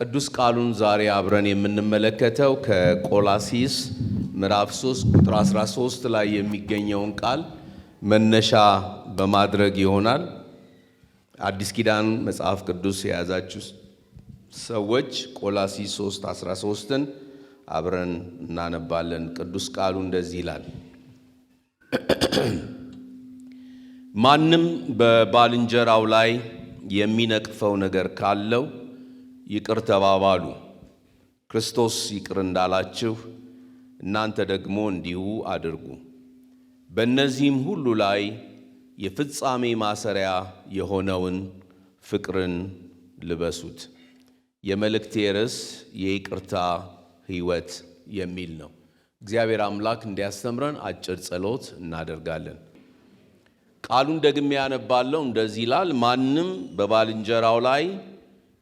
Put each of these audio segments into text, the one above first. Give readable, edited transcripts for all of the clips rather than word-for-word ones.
ቅዱስ ቃሉን ዛሬ አብረን የምንመለከተው ከቆላስይስ ምዕራፍ 3 ቁጥር 13 ላይ የሚገኘውን ቃል መነሻ በማድረግ ይሆናል። አዲስ ኪዳን መጽሐፍ ቅዱስ የያዛችሁ ሰዎች ቆላስይስ 3:13ን አብረን እናነባለን። ቅዱስ ቃሉ እንደዚህ ይላል። ማንም በባልንጀራው ላይ የሚነቅፈው ነገር ካለው ይቅር ተባባሉ፣ ክርስቶስ ይቅር እንዳላችሁ እናንተ ደግሞ እንዲሁ አድርጉ። በእነዚህም ሁሉ ላይ የፍጻሜ ማሰሪያ የሆነውን ፍቅርን ልበሱት። የመልእክቴ ርዕስ የይቅርታ ሕይወት የሚል ነው። እግዚአብሔር አምላክ እንዲያስተምረን አጭር ጸሎት እናደርጋለን። ቃሉን ደግሜ ያነባለሁ። እንደዚህ ይላል። ማንም በባልንጀራው ላይ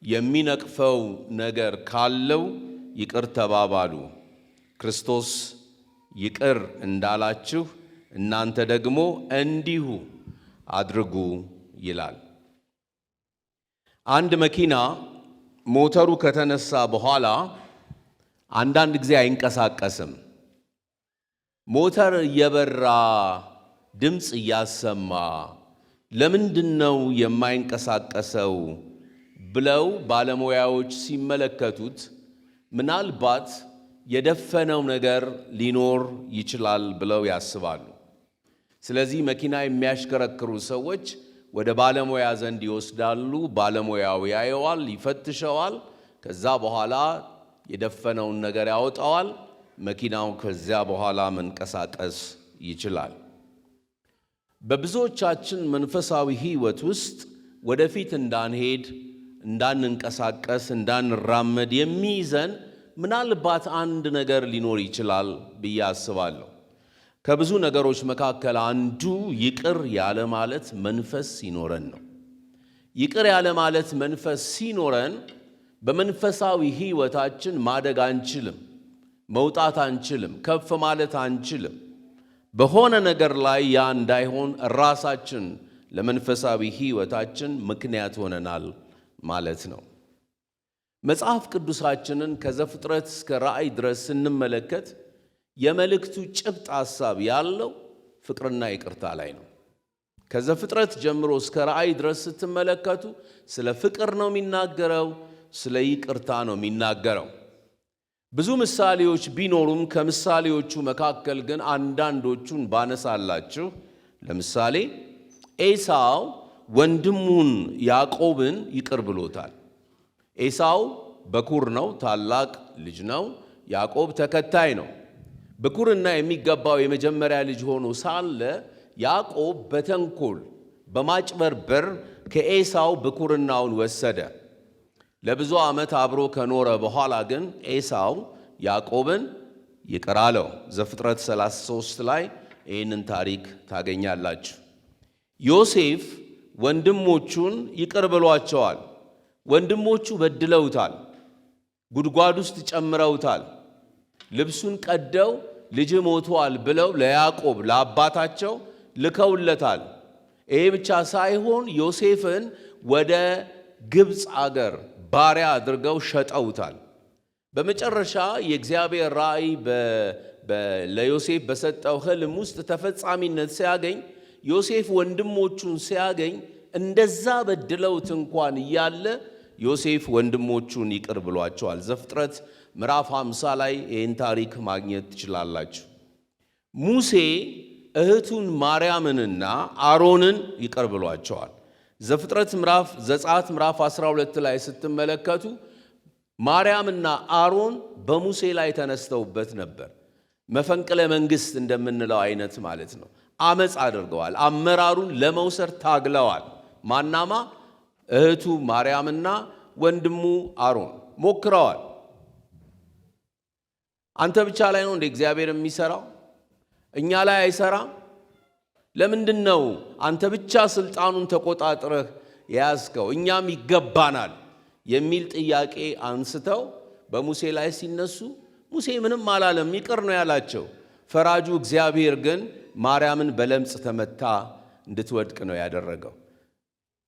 የሚነቅፈው ነገር ካለው ይቅር ተባባሉ፣ ክርስቶስ ይቅር እንዳላችሁ እናንተ ደግሞ እንዲሁ አድርጉ ይላል። አንድ መኪና ሞተሩ ከተነሳ በኋላ አንዳንድ ጊዜ አይንቀሳቀስም። ሞተር እየበራ ድምፅ እያሰማ ለምንድነው የማይንቀሳቀሰው ብለው ባለሙያዎች ሲመለከቱት ምናልባት የደፈነው ነገር ሊኖር ይችላል ብለው ያስባሉ። ስለዚህ መኪና የሚያሽከረክሩ ሰዎች ወደ ባለሙያ ዘንድ ይወስዳሉ። ባለሙያው ያየዋል፣ ይፈትሸዋል። ከዛ በኋላ የደፈነውን ነገር ያወጣዋል። መኪናው ከዚያ በኋላ መንቀሳቀስ ይችላል። በብዙዎቻችን መንፈሳዊ ሕይወት ውስጥ ወደፊት እንዳንሄድ፣ እንዳንንቀሳቀስ፣ እንዳንራመድ የሚይዘን ምናልባት አንድ ነገር ሊኖር ይችላል ብዬ አስባለሁ። ከብዙ ነገሮች መካከል አንዱ ይቅር ያለ ማለት መንፈስ ሲኖረን ነው። ይቅር ያለ ማለት መንፈስ ሲኖረን በመንፈሳዊ ሕይወታችን ማደግ አንችልም፣ መውጣት አንችልም፣ ከፍ ማለት አንችልም። በሆነ ነገር ላይ ያ እንዳይሆን ራሳችን ለመንፈሳዊ ሕይወታችን ምክንያት ሆነናል ማለት ነው። መጽሐፍ ቅዱሳችንን ከዘፍጥረት እስከ ራእይ ድረስ ስንመለከት የመልእክቱ ጭብጥ ሐሳብ ያለው ፍቅርና ይቅርታ ላይ ነው። ከዘፍጥረት ጀምሮ እስከ ራእይ ድረስ ስትመለከቱ ስለ ፍቅር ነው የሚናገረው፣ ስለ ይቅርታ ነው የሚናገረው። ብዙ ምሳሌዎች ቢኖሩም ከምሳሌዎቹ መካከል ግን አንዳንዶቹን ባነሳላችሁ፣ ለምሳሌ ኤሳው ወንድሙን ያዕቆብን ይቅር ብሎታል። ኤሳው በኩር ነው፣ ታላቅ ልጅ ነው። ያዕቆብ ተከታይ ነው። ብኩርና የሚገባው የመጀመሪያ ልጅ ሆኖ ሳለ ያዕቆብ በተንኮል በማጭበርበር ከኤሳው ብኩርናውን ወሰደ። ለብዙ ዓመት አብሮ ከኖረ በኋላ ግን ኤሳው ያዕቆብን ይቅር አለው። ዘፍጥረት 33 ላይ ይህንን ታሪክ ታገኛላችሁ። ዮሴፍ ወንድሞቹን ይቅር ብሏቸዋል። ወንድሞቹ በድለውታል፣ ጉድጓድ ውስጥ ጨምረውታል። ልብሱን ቀደው ልጅ ሞቷል ብለው ለያዕቆብ ለአባታቸው ልከውለታል። ይሄ ብቻ ሳይሆን ዮሴፍን ወደ ግብፅ አገር ባሪያ አድርገው ሸጠውታል። በመጨረሻ የእግዚአብሔር ራእይ ለዮሴፍ በሰጠው ሕልም ውስጥ ተፈጻሚነት ሲያገኝ ዮሴፍ ወንድሞቹን ሲያገኝ እንደዛ በድለውት እንኳን እያለ ዮሴፍ ወንድሞቹን ይቅር ብሏቸዋል። ዘፍጥረት ምዕራፍ 50 ላይ ይህን ታሪክ ማግኘት ትችላላችሁ። ሙሴ እህቱን ማርያምንና አሮንን ይቅር ብሏቸዋል። ዘፍጥረት ዘጸአት ምዕራፍ 12 ላይ ስትመለከቱ ማርያምና አሮን በሙሴ ላይ ተነስተውበት ነበር። መፈንቅለ መንግሥት እንደምንለው አይነት ማለት ነው። አመፅ አድርገዋል። አመራሩን ለመውሰድ ታግለዋል። ማናማ እህቱ ማርያምና ወንድሙ አሮን ሞክረዋል። አንተ ብቻ ላይ ነው እንደ እግዚአብሔር የሚሰራው? እኛ ላይ አይሰራም? ለምንድን ነው አንተ ብቻ ስልጣኑን ተቆጣጥረህ የያዝከው? እኛም ይገባናል የሚል ጥያቄ አንስተው በሙሴ ላይ ሲነሱ ሙሴ ምንም አላለም፣ ይቅር ነው ያላቸው። ፈራጁ እግዚአብሔር ግን ማርያምን በለምጽ ተመታ እንድትወድቅ ነው ያደረገው።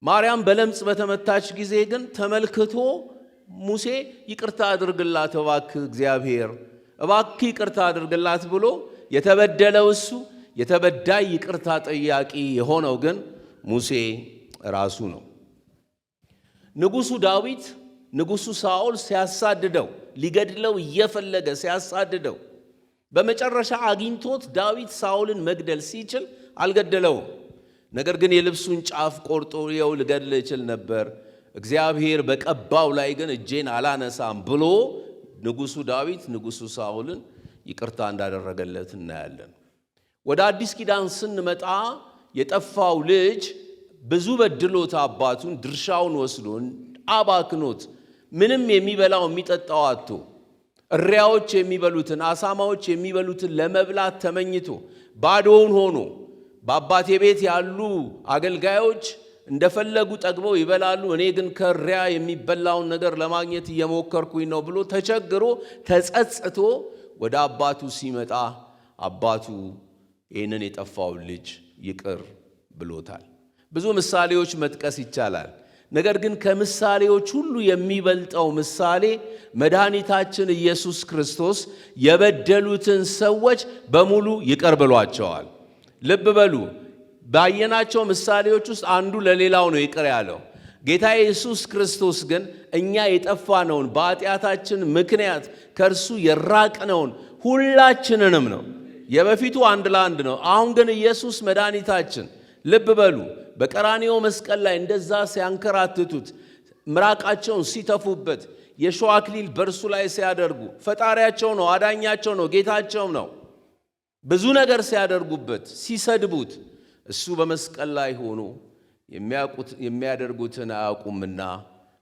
ማርያም በለምጽ በተመታች ጊዜ ግን ተመልክቶ ሙሴ ይቅርታ አድርግላት እባክህ እግዚአብሔር እባክህ ይቅርታ አድርግላት ብሎ የተበደለው እሱ የተበዳይ ይቅርታ ጠያቂ የሆነው ግን ሙሴ ራሱ ነው። ንጉሡ ዳዊት ንጉሡ ሳኦል ሲያሳድደው ሊገድለው እየፈለገ ሲያሳድደው በመጨረሻ አግኝቶት ዳዊት ሳኦልን መግደል ሲችል አልገደለውም። ነገር ግን የልብሱን ጫፍ ቆርጦ ይኸው ልገድል ይችል ነበር፣ እግዚአብሔር በቀባው ላይ ግን እጄን አላነሳም ብሎ ንጉሡ ዳዊት ንጉሡ ሳኦልን ይቅርታ እንዳደረገለት እናያለን። ወደ አዲስ ኪዳን ስንመጣ የጠፋው ልጅ ብዙ በድሎት አባቱን ድርሻውን ወስዶ አባክኖት ምንም የሚበላው የሚጠጣው አጥቶ እሪያዎች የሚበሉትን አሳማዎች የሚበሉትን ለመብላት ተመኝቶ ባዶውን ሆኖ በአባቴ ቤት ያሉ አገልጋዮች እንደፈለጉ ጠግበው ይበላሉ፣ እኔ ግን ከሪያ የሚበላውን ነገር ለማግኘት እየሞከርኩኝ ነው ብሎ ተቸግሮ ተጸጽቶ ወደ አባቱ ሲመጣ አባቱ ይህንን የጠፋውን ልጅ ይቅር ብሎታል። ብዙ ምሳሌዎች መጥቀስ ይቻላል። ነገር ግን ከምሳሌዎች ሁሉ የሚበልጠው ምሳሌ መድኃኒታችን ኢየሱስ ክርስቶስ የበደሉትን ሰዎች በሙሉ ይቅር ብሏቸዋል። ልብ በሉ፣ ባየናቸው ምሳሌዎች ውስጥ አንዱ ለሌላው ነው ይቅር ያለው። ጌታ ኢየሱስ ክርስቶስ ግን እኛ የጠፋነውን በኃጢአታችን ምክንያት ከእርሱ የራቅነውን ሁላችንንም ነው። የበፊቱ አንድ ለአንድ ነው። አሁን ግን ኢየሱስ መድኃኒታችን ልብ በሉ በቀራንዮ መስቀል ላይ እንደዛ ሲያንከራትቱት ምራቃቸውን ሲተፉበት የሾህ አክሊል በእርሱ ላይ ሲያደርጉ ፈጣሪያቸው ነው፣ አዳኛቸው ነው፣ ጌታቸው ነው። ብዙ ነገር ሲያደርጉበት ሲሰድቡት እሱ በመስቀል ላይ ሆኖ የሚያደርጉትን አያውቁምና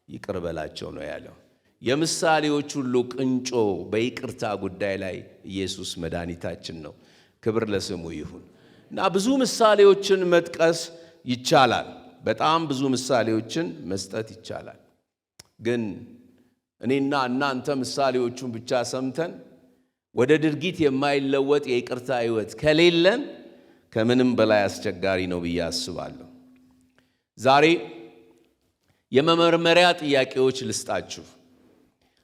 ይቅር በላቸው ነው ያለው። የምሳሌዎች ሁሉ ቅንጮ በይቅርታ ጉዳይ ላይ ኢየሱስ መድኃኒታችን ነው። ክብር ለስሙ ይሁን እና ብዙ ምሳሌዎችን መጥቀስ ይቻላል። በጣም ብዙ ምሳሌዎችን መስጠት ይቻላል። ግን እኔና እናንተ ምሳሌዎቹን ብቻ ሰምተን ወደ ድርጊት የማይለወጥ የይቅርታ ሕይወት ከሌለን ከምንም በላይ አስቸጋሪ ነው ብዬ አስባለሁ። ዛሬ የመመርመሪያ ጥያቄዎች ልስጣችሁ።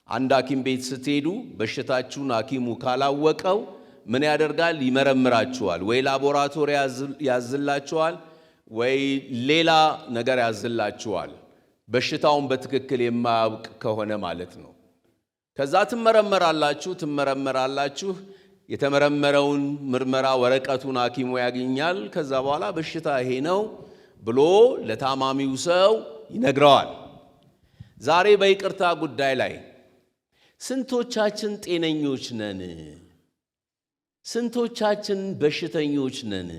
አንድ ሐኪም ቤት ስትሄዱ በሽታችሁን ሐኪሙ ካላወቀው ምን ያደርጋል? ይመረምራችኋል። ወይ ላቦራቶሪ ያዝላችኋል፣ ወይ ሌላ ነገር ያዝላችኋል። በሽታውን በትክክል የማያውቅ ከሆነ ማለት ነው። ከዛ ትመረመራላችሁ። የተመረመረውን ምርመራ ወረቀቱን ሐኪሙ ያገኛል። ከዛ በኋላ በሽታ ይሄ ነው ብሎ ለታማሚው ሰው ይነግረዋል። ዛሬ በይቅርታ ጉዳይ ላይ ስንቶቻችን ጤነኞች ነን? ስንቶቻችን በሽተኞች ነን?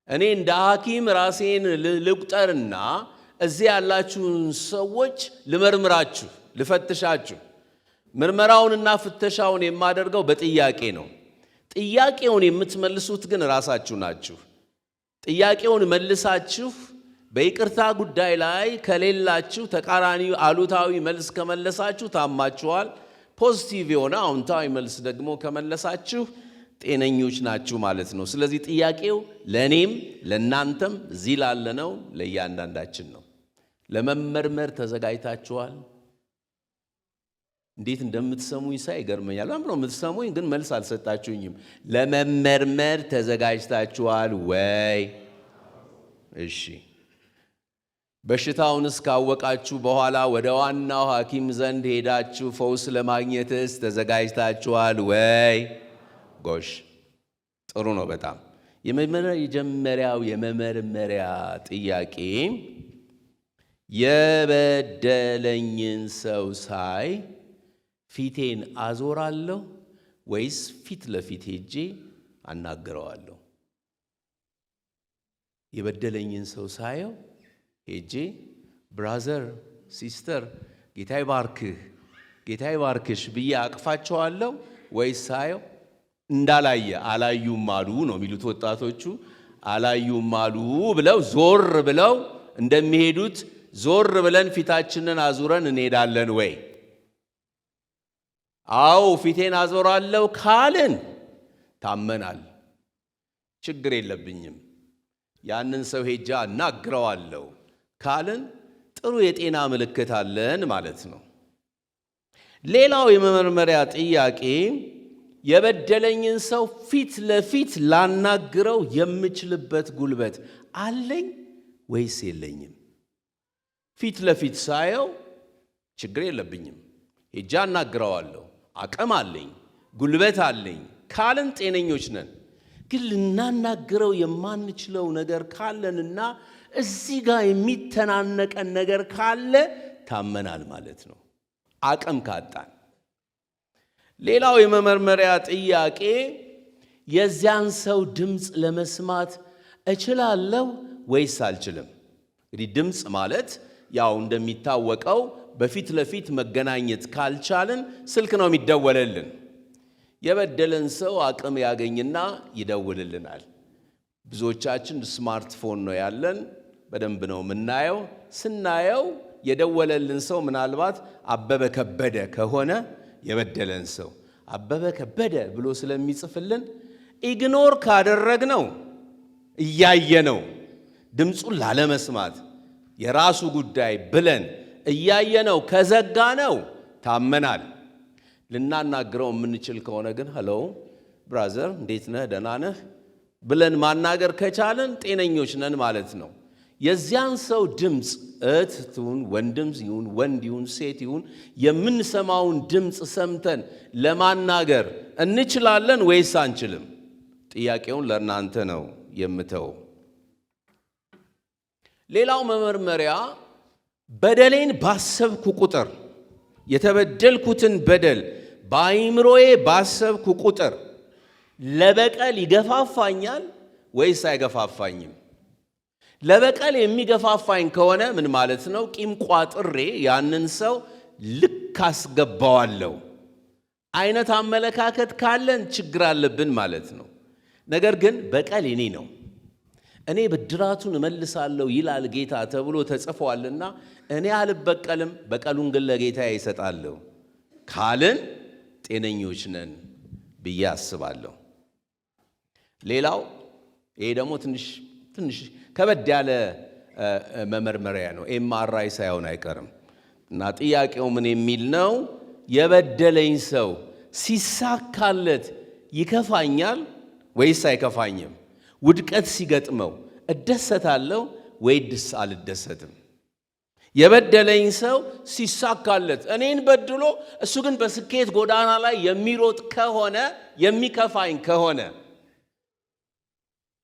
እኔ እንደ ሐኪም ራሴን ልቁጠርና እዚህ ያላችሁን ሰዎች ልመርምራችሁ፣ ልፈትሻችሁ። ምርመራውንና ፍተሻውን የማደርገው በጥያቄ ነው። ጥያቄውን የምትመልሱት ግን ራሳችሁ ናችሁ። ጥያቄውን መልሳችሁ በይቅርታ ጉዳይ ላይ ከሌላችሁ ተቃራኒ አሉታዊ መልስ ከመለሳችሁ ታማችኋል። ፖዚቲቭ የሆነ አዎንታዊ መልስ ደግሞ ከመለሳችሁ ጤነኞች ናችሁ ማለት ነው። ስለዚህ ጥያቄው ለእኔም ለእናንተም እዚህ ላለነው ለእያንዳንዳችን ነው። ለመመርመር ተዘጋጅታችኋል? እንዴት እንደምትሰሙኝ ሳይ ይገርመኛል። ለምን ነው የምትሰሙኝ? ግን መልስ አልሰጣችሁኝም። ለመመርመር ተዘጋጅታችኋል ወይ? እሺ። በሽታውንስ ካወቃችሁ በኋላ ወደ ዋናው ሐኪም ዘንድ ሄዳችሁ ፈውስ ለማግኘትስ ተዘጋጅታችኋል ወይ? ጎሽ፣ ጥሩ ነው በጣም። የመጀመሪያው የመመርመሪያ ጥያቄ የበደለኝን ሰው ሳይ ፊቴን አዞራለሁ ወይስ ፊት ለፊት ሄጄ አናግረዋለሁ? የበደለኝን ሰው ሳየው ሄጄ ብራዘር፣ ሲስተር፣ ጌታ ይባርክህ፣ ጌታ ይባርክሽ ብዬ አቅፋቸዋለሁ ወይስ ሳየው እንዳላየ አላዩም አሉ ነው የሚሉት ወጣቶቹ። አላዩም አሉ ብለው ዞር ብለው እንደሚሄዱት ዞር ብለን ፊታችንን አዙረን እንሄዳለን ወይ? አዎ ፊቴን አዞራለሁ ካልን ታመናል፣ ችግር የለብኝም፣ ያንን ሰው ሄጃ እናግረዋለሁ ካልን ጥሩ የጤና ምልክት አለን ማለት ነው። ሌላው የመመርመሪያ ጥያቄ የበደለኝን ሰው ፊት ለፊት ላናግረው የምችልበት ጉልበት አለኝ ወይስ የለኝም? ፊት ለፊት ሳየው ችግር የለብኝም፣ ሄጄ አናግረዋለሁ፣ አቅም አለኝ፣ ጉልበት አለኝ ካልን ጤነኞች ነን። ግን ልናናግረው የማንችለው ነገር ካለንና እዚህ ጋር የሚተናነቀን ነገር ካለ ታመናል ማለት ነው፣ አቅም ካጣን። ሌላው የመመርመሪያ ጥያቄ የዚያን ሰው ድምፅ ለመስማት እችላለሁ ወይስ አልችልም? እንግዲህ ድምፅ ማለት ያው እንደሚታወቀው በፊት ለፊት መገናኘት ካልቻልን ስልክ ነው የሚደወልልን። የበደለን ሰው አቅም ያገኝና ይደውልልናል። ብዙዎቻችን ስማርትፎን ነው ያለን፣ በደንብ ነው የምናየው። ስናየው የደወለልን ሰው ምናልባት አበበ ከበደ ከሆነ የበደለን ሰው አበበ ከበደ ብሎ ስለሚጽፍልን ኢግኖር ካደረግነው እያየነው ድምፁን ላለመስማት የራሱ ጉዳይ ብለን እያየነው ከዘጋነው ታመናል። ልናናግረው የምንችል ከሆነ ግን ሄሎ ብራዘር እንዴት ነህ ደህና ነህ ብለን ማናገር ከቻለን ጤነኞች ነን ማለት ነው። የዚያን ሰው ድምፅ እህት ይሁን ወንድም ይሁን ወንድ ይሁን ሴት ይሁን የምንሰማውን ድምፅ ሰምተን ለማናገር እንችላለን ወይስ አንችልም? ጥያቄውን ለእናንተ ነው የምተው። ሌላው መመርመሪያ በደሌን ባሰብኩ ቁጥር የተበደልኩትን በደል በአይምሮዬ ባሰብኩ ቁጥር ለበቀል ይገፋፋኛል ወይስ አይገፋፋኝም? ለበቀል የሚገፋፋኝ ከሆነ ምን ማለት ነው? ቂም ቋጥሬ ያንን ሰው ልክ አስገባዋለሁ አይነት አመለካከት ካለን ችግር አለብን ማለት ነው። ነገር ግን በቀል የኔ ነው፣ እኔ ብድራቱን እመልሳለሁ ይላል ጌታ ተብሎ ተጽፏልና እኔ አልበቀልም፣ በቀሉን ግን ለጌታ ይሰጣለሁ ካልን ጤነኞች ነን ብዬ አስባለሁ። ሌላው ይሄ ደግሞ ትንሽ ከበድ ያለ መመርመሪያ ነው። ኤምአርአይ ሳይሆን አይቀርም እና ጥያቄው ምን የሚል ነው? የበደለኝ ሰው ሲሳካለት ይከፋኛል ወይስ አይከፋኝም? ውድቀት ሲገጥመው እደሰታለሁ ወይስ አልደሰትም? የበደለኝ ሰው ሲሳካለት እኔን በድሎ እሱ ግን በስኬት ጎዳና ላይ የሚሮጥ ከሆነ የሚከፋኝ ከሆነ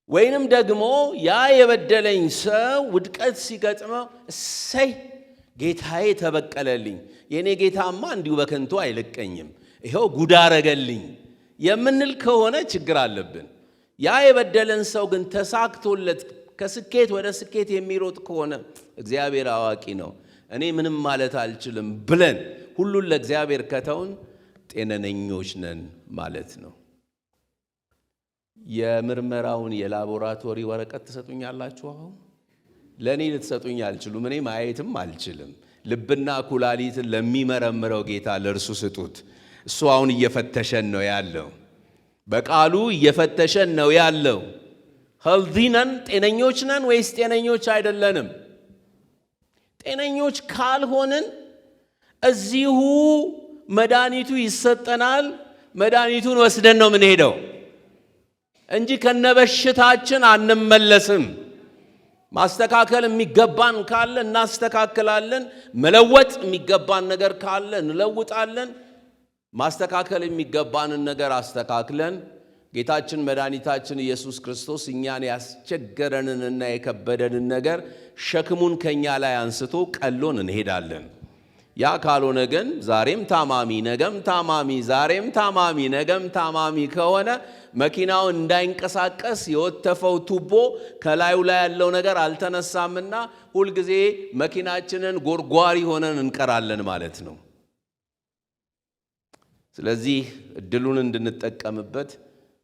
ወይንም ደግሞ ያ የበደለኝ ሰው ውድቀት ሲገጥመው እሰይ ጌታዬ ተበቀለልኝ፣ የኔ ጌታማ እንዲሁ በከንቱ አይለቀኝም፣ ይሄው ጉድ አረገልኝ የምንል ከሆነ ችግር አለብን። ያ የበደለን ሰው ግን ተሳክቶለት ከስኬት ወደ ስኬት የሚሮጥ ከሆነ እግዚአብሔር አዋቂ ነው፣ እኔ ምንም ማለት አልችልም ብለን ሁሉን ለእግዚአብሔር ከተውን ጤነኞች ነን ማለት ነው። የምርመራውን የላቦራቶሪ ወረቀት ትሰጡኛላችሁ? አሁን ለእኔ ልትሰጡኝ አልችሉም፣ እኔ ማየትም አልችልም። ልብና ኩላሊትን ለሚመረምረው ጌታ ለእርሱ ስጡት። እሱ አሁን እየፈተሸን ነው ያለው፣ በቃሉ እየፈተሸን ነው ያለው። ሄልዚ ነን፣ ጤነኞች ነን ወይስ ጤነኞች አይደለንም? ጤነኞች ካልሆንን እዚሁ መድኃኒቱ ይሰጠናል፣ መድኃኒቱን ወስደን ነው የምንሄደው እንጂ ከነበሽታችን አንመለስም። ማስተካከል የሚገባን ካለ እናስተካክላለን፣ መለወጥ የሚገባን ነገር ካለ እንለውጣለን። ማስተካከል የሚገባንን ነገር አስተካክለን ጌታችን መድኃኒታችን ኢየሱስ ክርስቶስ እኛን ያስቸገረንንና የከበደንን ነገር ሸክሙን ከኛ ላይ አንስቶ ቀሎን እንሄዳለን። ያ ካልሆነ ግን ዛሬም ታማሚ ነገም ታማሚ ዛሬም ታማሚ ነገም ታማሚ ከሆነ መኪናው እንዳይንቀሳቀስ የወተፈው ቱቦ ከላዩ ላይ ያለው ነገር አልተነሳምና ሁልጊዜ መኪናችንን ጎርጓሪ ሆነን እንቀራለን ማለት ነው። ስለዚህ እድሉን እንድንጠቀምበት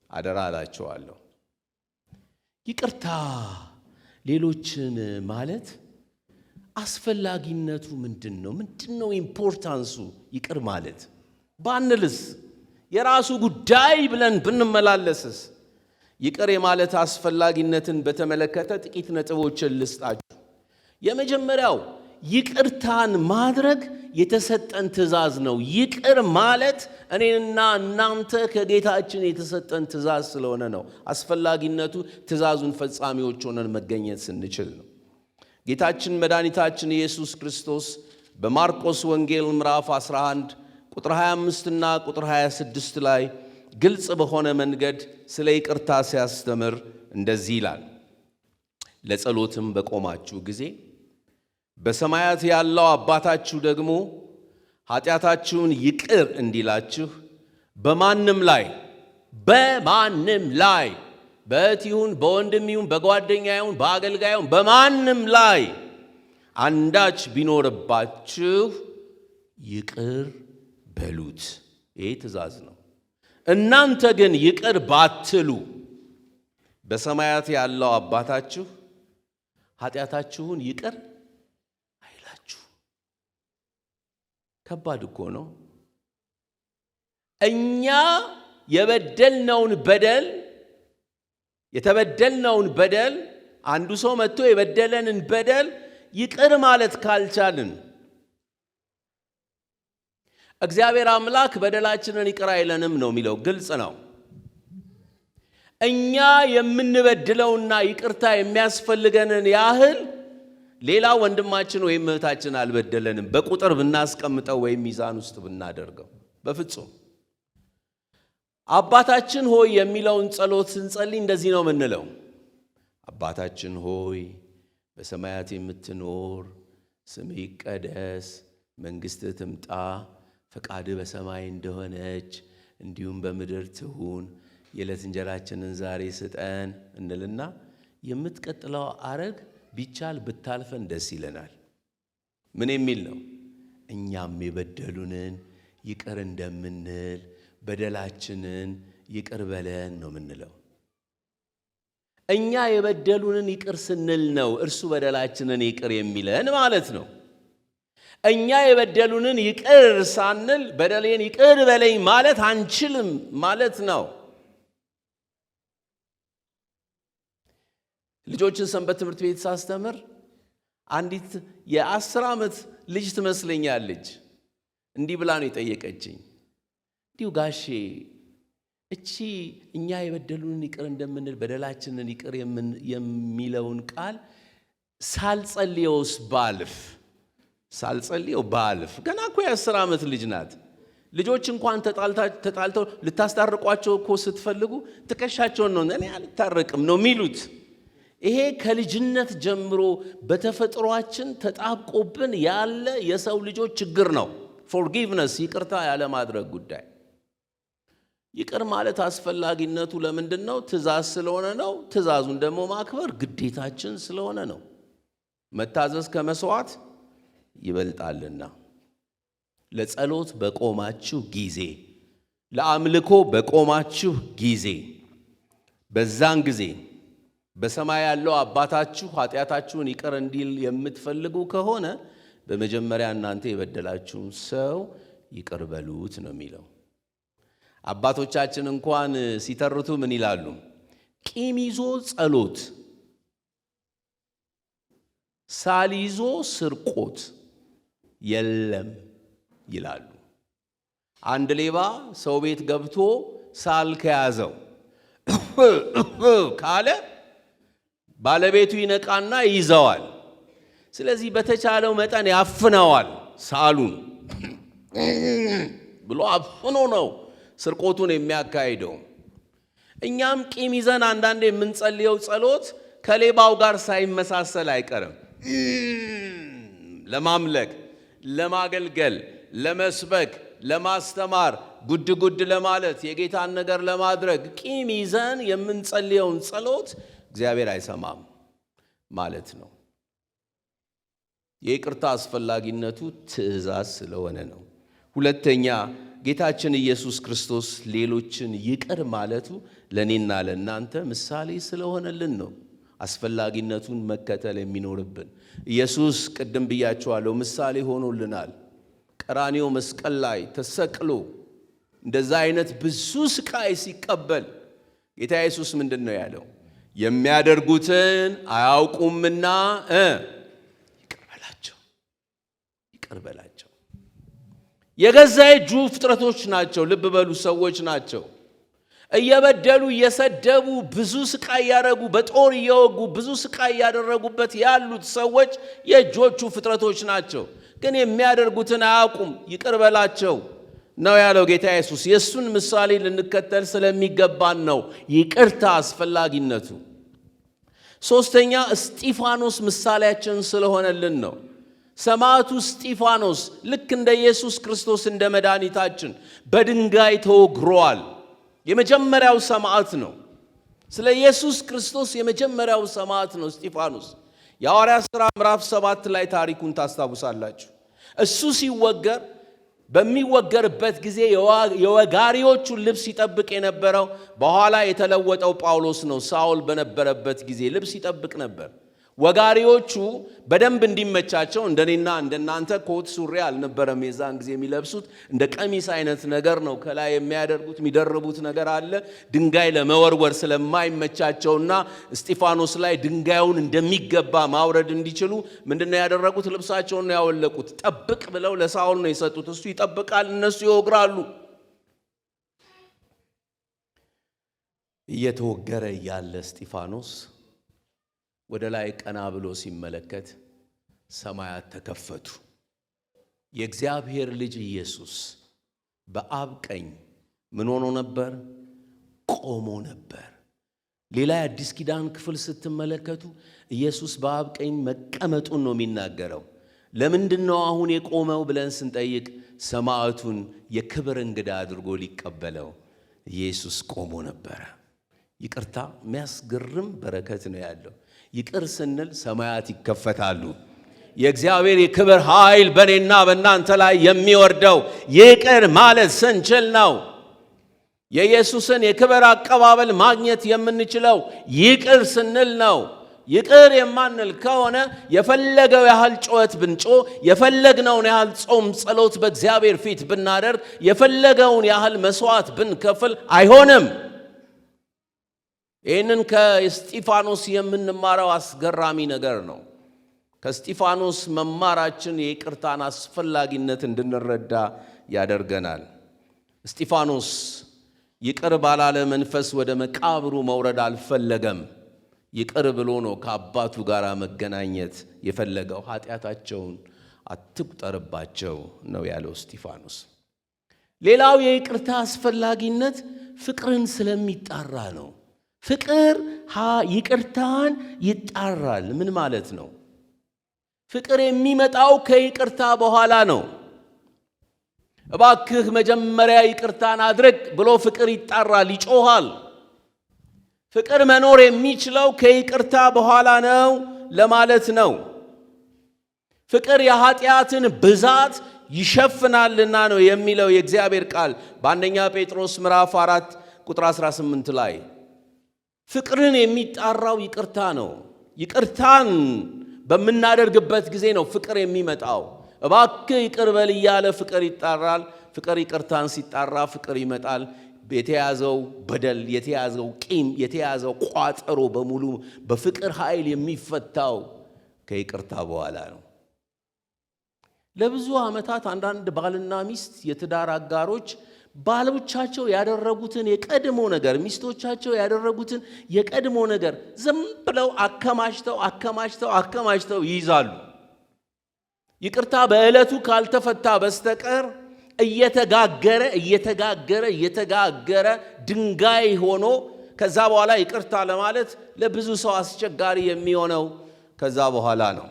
አደራ እላችኋለሁ። ይቅርታ ሌሎችን ማለት አስፈላጊነቱ ምንድን ነው? ምንድን ነው ኢምፖርታንሱ? ይቅር ማለት ባንልስ፣ የራሱ ጉዳይ ብለን ብንመላለስስ? ይቅር የማለት አስፈላጊነትን በተመለከተ ጥቂት ነጥቦችን ልስጣችሁ። የመጀመሪያው ይቅርታን ማድረግ የተሰጠን ትእዛዝ ነው። ይቅር ማለት እኔና እናንተ ከጌታችን የተሰጠን ትእዛዝ ስለሆነ ነው። አስፈላጊነቱ ትእዛዙን ፈጻሚዎች ሆነን መገኘት ስንችል ነው። ጌታችን መድኃኒታችን ኢየሱስ ክርስቶስ በማርቆስ ወንጌል ምዕራፍ 11 ቁጥር 25 እና ቁጥር 26 ላይ ግልጽ በሆነ መንገድ ስለ ይቅርታ ሲያስተምር እንደዚህ ይላል። ለጸሎትም በቆማችሁ ጊዜ በሰማያት ያለው አባታችሁ ደግሞ ኃጢአታችሁን ይቅር እንዲላችሁ በማንም ላይ በእህት ይሁን በወንድም ይሁን በጓደኛ ይሁን በአገልጋይ ይሁን በማንም ላይ አንዳች ቢኖርባችሁ ይቅር በሉት። ይሄ ትእዛዝ ነው። እናንተ ግን ይቅር ባትሉ በሰማያት ያለው አባታችሁ ኃጢአታችሁን ይቅር አይላችሁ። ከባድ እኮ ነው። እኛ የተበደልነውን በደል አንዱ ሰው መጥቶ የበደለንን በደል ይቅር ማለት ካልቻልን እግዚአብሔር አምላክ በደላችንን ይቅር አይለንም ነው የሚለው። ግልጽ ነው። እኛ የምንበድለውና ይቅርታ የሚያስፈልገንን ያህል ሌላ ወንድማችን ወይም እህታችን አልበደለንም በቁጥር ብናስቀምጠው ወይም ሚዛን ውስጥ ብናደርገው በፍጹም። አባታችን ሆይ የሚለውን ጸሎት ስንጸልይ እንደዚህ ነው የምንለው። አባታችን ሆይ በሰማያት የምትኖር፣ ስምህ ይቀደስ፣ መንግሥትህ ትምጣ፣ ፈቃድህ በሰማይ እንደሆነች እንዲሁም በምድር ትሁን፣ የዕለት እንጀራችንን ዛሬ ስጠን እንልና የምትቀጥለው አረግ ቢቻል ብታልፈን ደስ ይለናል። ምን የሚል ነው? እኛም የበደሉንን ይቅር እንደምንል በደላችንን ይቅር በለን ነው የምንለው። እኛ የበደሉንን ይቅር ስንል ነው እርሱ በደላችንን ይቅር የሚለን ማለት ነው። እኛ የበደሉንን ይቅር ሳንል በደሌን ይቅር በለኝ ማለት አንችልም ማለት ነው። ልጆችን ሰንበት ትምህርት ቤት ሳስተምር አንዲት የ10 ዓመት ልጅ ትመስለኛለች። እንዲህ ብላ ነው የጠየቀችኝ። እንዲሁ ጋሼ እቺ እኛ የበደሉንን ይቅር እንደምንል በደላችንን ይቅር የሚለውን ቃል ሳልጸልየው ባልፍ ገና እኮ የ10 ዓመት ልጅ ናት። ልጆች እንኳን ተጣልተው ልታስታርቋቸው እኮ ስትፈልጉ ትከሻቸውን ነው እኔ አልታረቅም ነው የሚሉት። ይሄ ከልጅነት ጀምሮ በተፈጥሯችን ተጣብቆብን ያለ የሰው ልጆች ችግር ነው። ፎርጊቭነስ ይቅርታ ያለ ማድረግ ጉዳይ። ይቅር ማለት አስፈላጊነቱ ለምንድን ነው? ትእዛዝ ስለሆነ ነው። ትእዛዙን ደግሞ ማክበር ግዴታችን ስለሆነ ነው። መታዘዝ ከመስዋዕት ይበልጣልና። ለጸሎት በቆማችሁ ጊዜ፣ ለአምልኮ በቆማችሁ ጊዜ፣ በዛን ጊዜ በሰማይ ያለው አባታችሁ ኃጢአታችሁን ይቅር እንዲል የምትፈልጉ ከሆነ በመጀመሪያ እናንተ የበደላችሁን ሰው ይቅር በሉት ነው የሚለው። አባቶቻችን እንኳን ሲተርቱ ምን ይላሉ? ቂም ይዞ ጸሎት፣ ሳል ይዞ ስርቆት የለም ይላሉ። አንድ ሌባ ሰው ቤት ገብቶ ሳል ከያዘው ካለ ባለቤቱ ይነቃና ይይዘዋል። ስለዚህ በተቻለው መጠን ያፍነዋል። ሳሉን ብሎ አፍኖ ነው ስርቆቱን የሚያካሂደው። እኛም ቂም ይዘን አንዳንዴ የምንጸልየው ጸሎት ከሌባው ጋር ሳይመሳሰል አይቀርም። ለማምለክ፣ ለማገልገል፣ ለመስበክ፣ ለማስተማር፣ ጉድ ለማለት፣ የጌታን ነገር ለማድረግ ቂም ይዘን የምንጸልየውን ጸሎት እግዚአብሔር አይሰማም ማለት ነው። የይቅርታ አስፈላጊነቱ ትእዛዝ ስለሆነ ነው። ሁለተኛ ጌታችን ኢየሱስ ክርስቶስ ሌሎችን ይቅር ማለቱ ለእኔና ለእናንተ ምሳሌ ስለሆነልን ነው አስፈላጊነቱን መከተል የሚኖርብን። ኢየሱስ ቅድም ብያችኋለሁ ምሳሌ ሆኖልናል። ቀራንዮ መስቀል ላይ ተሰቅሎ እንደዛ አይነት ብዙ ስቃይ ሲቀበል ጌታ ኢየሱስ ምንድን ነው ያለው? የሚያደርጉትን አያውቁምና ይቅር በላቸው። የገዛ እጁ ፍጥረቶች ናቸው። ልብ በሉ ሰዎች ናቸው። እየበደሉ እየሰደቡ ብዙ ስቃይ ያደረጉ በጦር እየወጉ ብዙ ስቃይ ያደረጉበት ያሉት ሰዎች የእጆቹ ፍጥረቶች ናቸው። ግን የሚያደርጉትን አያውቁም፣ ይቅር በላቸው ነው ያለው ጌታ ኢየሱስ። የእሱን ምሳሌ ልንከተል ስለሚገባን ነው ይቅርታ አስፈላጊነቱ። ሶስተኛ እስጢፋኖስ ምሳሌያችን ስለሆነልን ነው። ሰማዕቱ እስጢፋኖስ ልክ እንደ ኢየሱስ ክርስቶስ እንደ መድኃኒታችን በድንጋይ ተወግሯል። የመጀመሪያው ሰማዕት ነው። ስለ ኢየሱስ ክርስቶስ የመጀመሪያው ሰማዕት ነው እስጢፋኖስ። የሐዋርያት ሥራ ምዕራፍ 7 ላይ ታሪኩን ታስታውሳላችሁ። እሱ ሲወገር በሚወገርበት ጊዜ የወጋሪዎቹን ልብስ ይጠብቅ የነበረው በኋላ የተለወጠው ጳውሎስ ነው። ሳውል በነበረበት ጊዜ ልብስ ይጠብቅ ነበር። ወጋሪዎቹ በደንብ እንዲመቻቸው እንደኔና እንደናንተ ኮት ሱሪ አልነበረም የዛን ጊዜ የሚለብሱት፣ እንደ ቀሚስ አይነት ነገር ነው ከላይ የሚያደርጉት። የሚደርቡት ነገር አለ። ድንጋይ ለመወርወር ስለማይመቻቸውና እስጢፋኖስ ላይ ድንጋዩን እንደሚገባ ማውረድ እንዲችሉ ምንድነው ያደረጉት? ልብሳቸውን ነው ያወለቁት። ጠብቅ ብለው ለሳውል ነው የሰጡት። እሱ ይጠብቃል፣ እነሱ ይወግራሉ። እየተወገረ ያለ እስጢፋኖስ ወደ ላይ ቀና ብሎ ሲመለከት ሰማያት ተከፈቱ። የእግዚአብሔር ልጅ ኢየሱስ በአብ ቀኝ ምን ሆኖ ነበር? ቆሞ ነበር። ሌላ የአዲስ ኪዳን ክፍል ስትመለከቱ ኢየሱስ በአብ ቀኝ መቀመጡን ነው የሚናገረው። ለምንድነው አሁን የቆመው ብለን ስንጠይቅ ሰማዕቱን የክብር እንግዳ አድርጎ ሊቀበለው ኢየሱስ ቆሞ ነበረ። ይቅርታ የሚያስገርም በረከት ነው ያለው። ይቅር ስንል ሰማያት ይከፈታሉ። የእግዚአብሔር የክብር ኃይል በእኔና በእናንተ ላይ የሚወርደው ይቅር ማለት ስንችል ነው። የኢየሱስን የክብር አቀባበል ማግኘት የምንችለው ይቅር ስንል ነው። ይቅር የማንል ከሆነ የፈለገው ያህል ጩኸት ብንጮህ፣ የፈለግነውን ያህል ጾም ጸሎት በእግዚአብሔር ፊት ብናደርግ፣ የፈለገውን ያህል መስዋዕት ብንከፍል አይሆንም። ይህንን ከእስጢፋኖስ የምንማረው አስገራሚ ነገር ነው። ከእስጢፋኖስ መማራችን የይቅርታን አስፈላጊነት እንድንረዳ ያደርገናል። እስጢፋኖስ ይቅር ባላለ መንፈስ ወደ መቃብሩ መውረድ አልፈለገም። ይቅር ብሎ ነው ከአባቱ ጋር መገናኘት የፈለገው። ኃጢአታቸውን አትቁጠርባቸው ነው ያለው እስጢፋኖስ። ሌላው የይቅርታ አስፈላጊነት ፍቅርን ስለሚጣራ ነው። ፍቅር ይቅርታን ይጣራል። ምን ማለት ነው? ፍቅር የሚመጣው ከይቅርታ በኋላ ነው። እባክህ መጀመሪያ ይቅርታን አድርግ ብሎ ፍቅር ይጣራል፣ ይጮሃል። ፍቅር መኖር የሚችለው ከይቅርታ በኋላ ነው ለማለት ነው። ፍቅር የኃጢአትን ብዛት ይሸፍናልና ነው የሚለው የእግዚአብሔር ቃል በአንደኛ ጴጥሮስ ምዕራፍ 4 ቁጥር 18 ላይ። ፍቅርን የሚጣራው ይቅርታ ነው። ይቅርታን በምናደርግበት ጊዜ ነው ፍቅር የሚመጣው። እባክህ ይቅር በል እያለ ፍቅር ይጣራል። ፍቅር ይቅርታን ሲጣራ ፍቅር ይመጣል። የተያዘው በደል፣ የተያዘው ቂም፣ የተያዘው ቋጠሮ በሙሉ በፍቅር ኃይል የሚፈታው ከይቅርታ በኋላ ነው። ለብዙ ዓመታት አንዳንድ ባልና ሚስት የትዳር አጋሮች ባሎቻቸው ያደረጉትን የቀድሞ ነገር፣ ሚስቶቻቸው ያደረጉትን የቀድሞ ነገር ዝም ብለው አከማችተው ይይዛሉ። ይቅርታ በዕለቱ ካልተፈታ በስተቀር እየተጋገረ ድንጋይ ሆኖ ከዛ በኋላ ይቅርታ ለማለት ለብዙ ሰው አስቸጋሪ የሚሆነው ከዛ በኋላ ነው።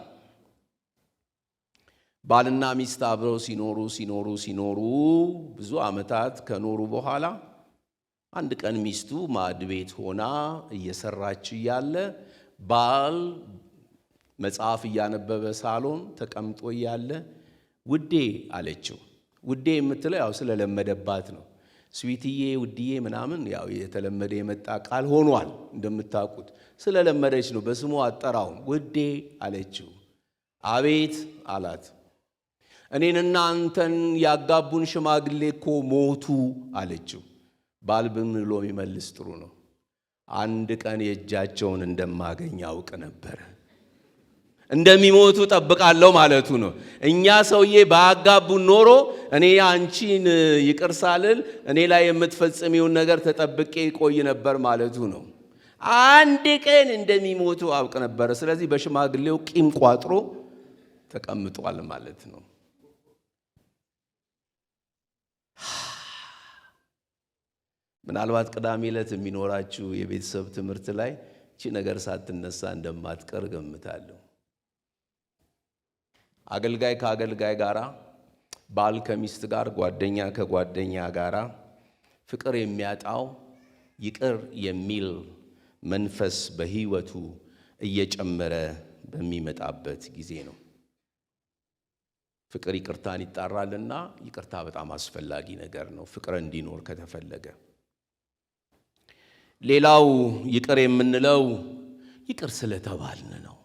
ባልና ሚስት አብረው ሲኖሩ ብዙ ዓመታት ከኖሩ በኋላ አንድ ቀን ሚስቱ ማዕድ ቤት ሆና እየሰራች እያለ ባል መጽሐፍ እያነበበ ሳሎን ተቀምጦ እያለ ውዴ አለችው። ውዴ የምትለው ያው ስለለመደባት ነው። ስዊትዬ፣ ውድዬ ምናምን ያው የተለመደ የመጣ ቃል ሆኗል እንደምታውቁት። ስለለመደች ነው በስሙ አጠራውም። ውዴ አለችው። አቤት አላት። እኔንና አንተን ያጋቡን ሽማግሌ እኮ ሞቱ አለችው። ባል ብሎ የሚመልስ ጥሩ ነው። አንድ ቀን የእጃቸውን እንደማገኝ ያውቅ ነበረ። እንደሚሞቱ ጠብቃለሁ ማለቱ ነው። እኛ ሰውዬ ባጋቡ ኖሮ እኔ አንቺን ይቅር ሳልል እኔ ላይ የምትፈጽሚውን ነገር ተጠብቄ ቆይ ነበር ማለቱ ነው። አንድ ቀን እንደሚሞቱ አውቅ ነበር። ስለዚህ በሽማግሌው ቂም ቋጥሮ ተቀምጧል ማለት ነው። ምናልባት ቅዳሜ ዕለት የሚኖራችሁ የቤተሰብ ትምህርት ላይ እቺ ነገር ሳትነሳ እንደማትቀር ገምታለሁ። አገልጋይ ከአገልጋይ ጋራ፣ ባል ከሚስት ጋር፣ ጓደኛ ከጓደኛ ጋራ ፍቅር የሚያጣው ይቅር የሚል መንፈስ በህይወቱ እየጨመረ በሚመጣበት ጊዜ ነው። ፍቅር ይቅርታን ይጣራልና ይቅርታ በጣም አስፈላጊ ነገር ነው ፍቅር እንዲኖር ከተፈለገ። ሌላው ይቅር የምንለው ይቅር ስለተባልን ነው።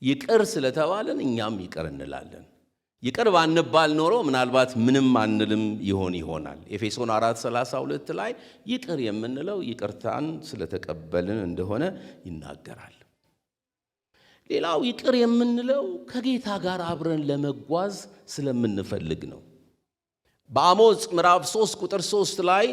ይቅር ስለተባልን እኛም ይቅር እንላለን። ይቅር ባንባል ኖሮ ምናልባት ምንም አንልም ይሆናል። ኤፌሶን 4:32 ላይ ይቅር የምንለው ይቅርታን ስለተቀበልን እንደሆነ ይናገራል። ሌላው ይቅር የምንለው ከጌታ ጋር አብረን ለመጓዝ ስለምንፈልግ ነው። በአሞጽ ምዕራፍ 3:3 ላይ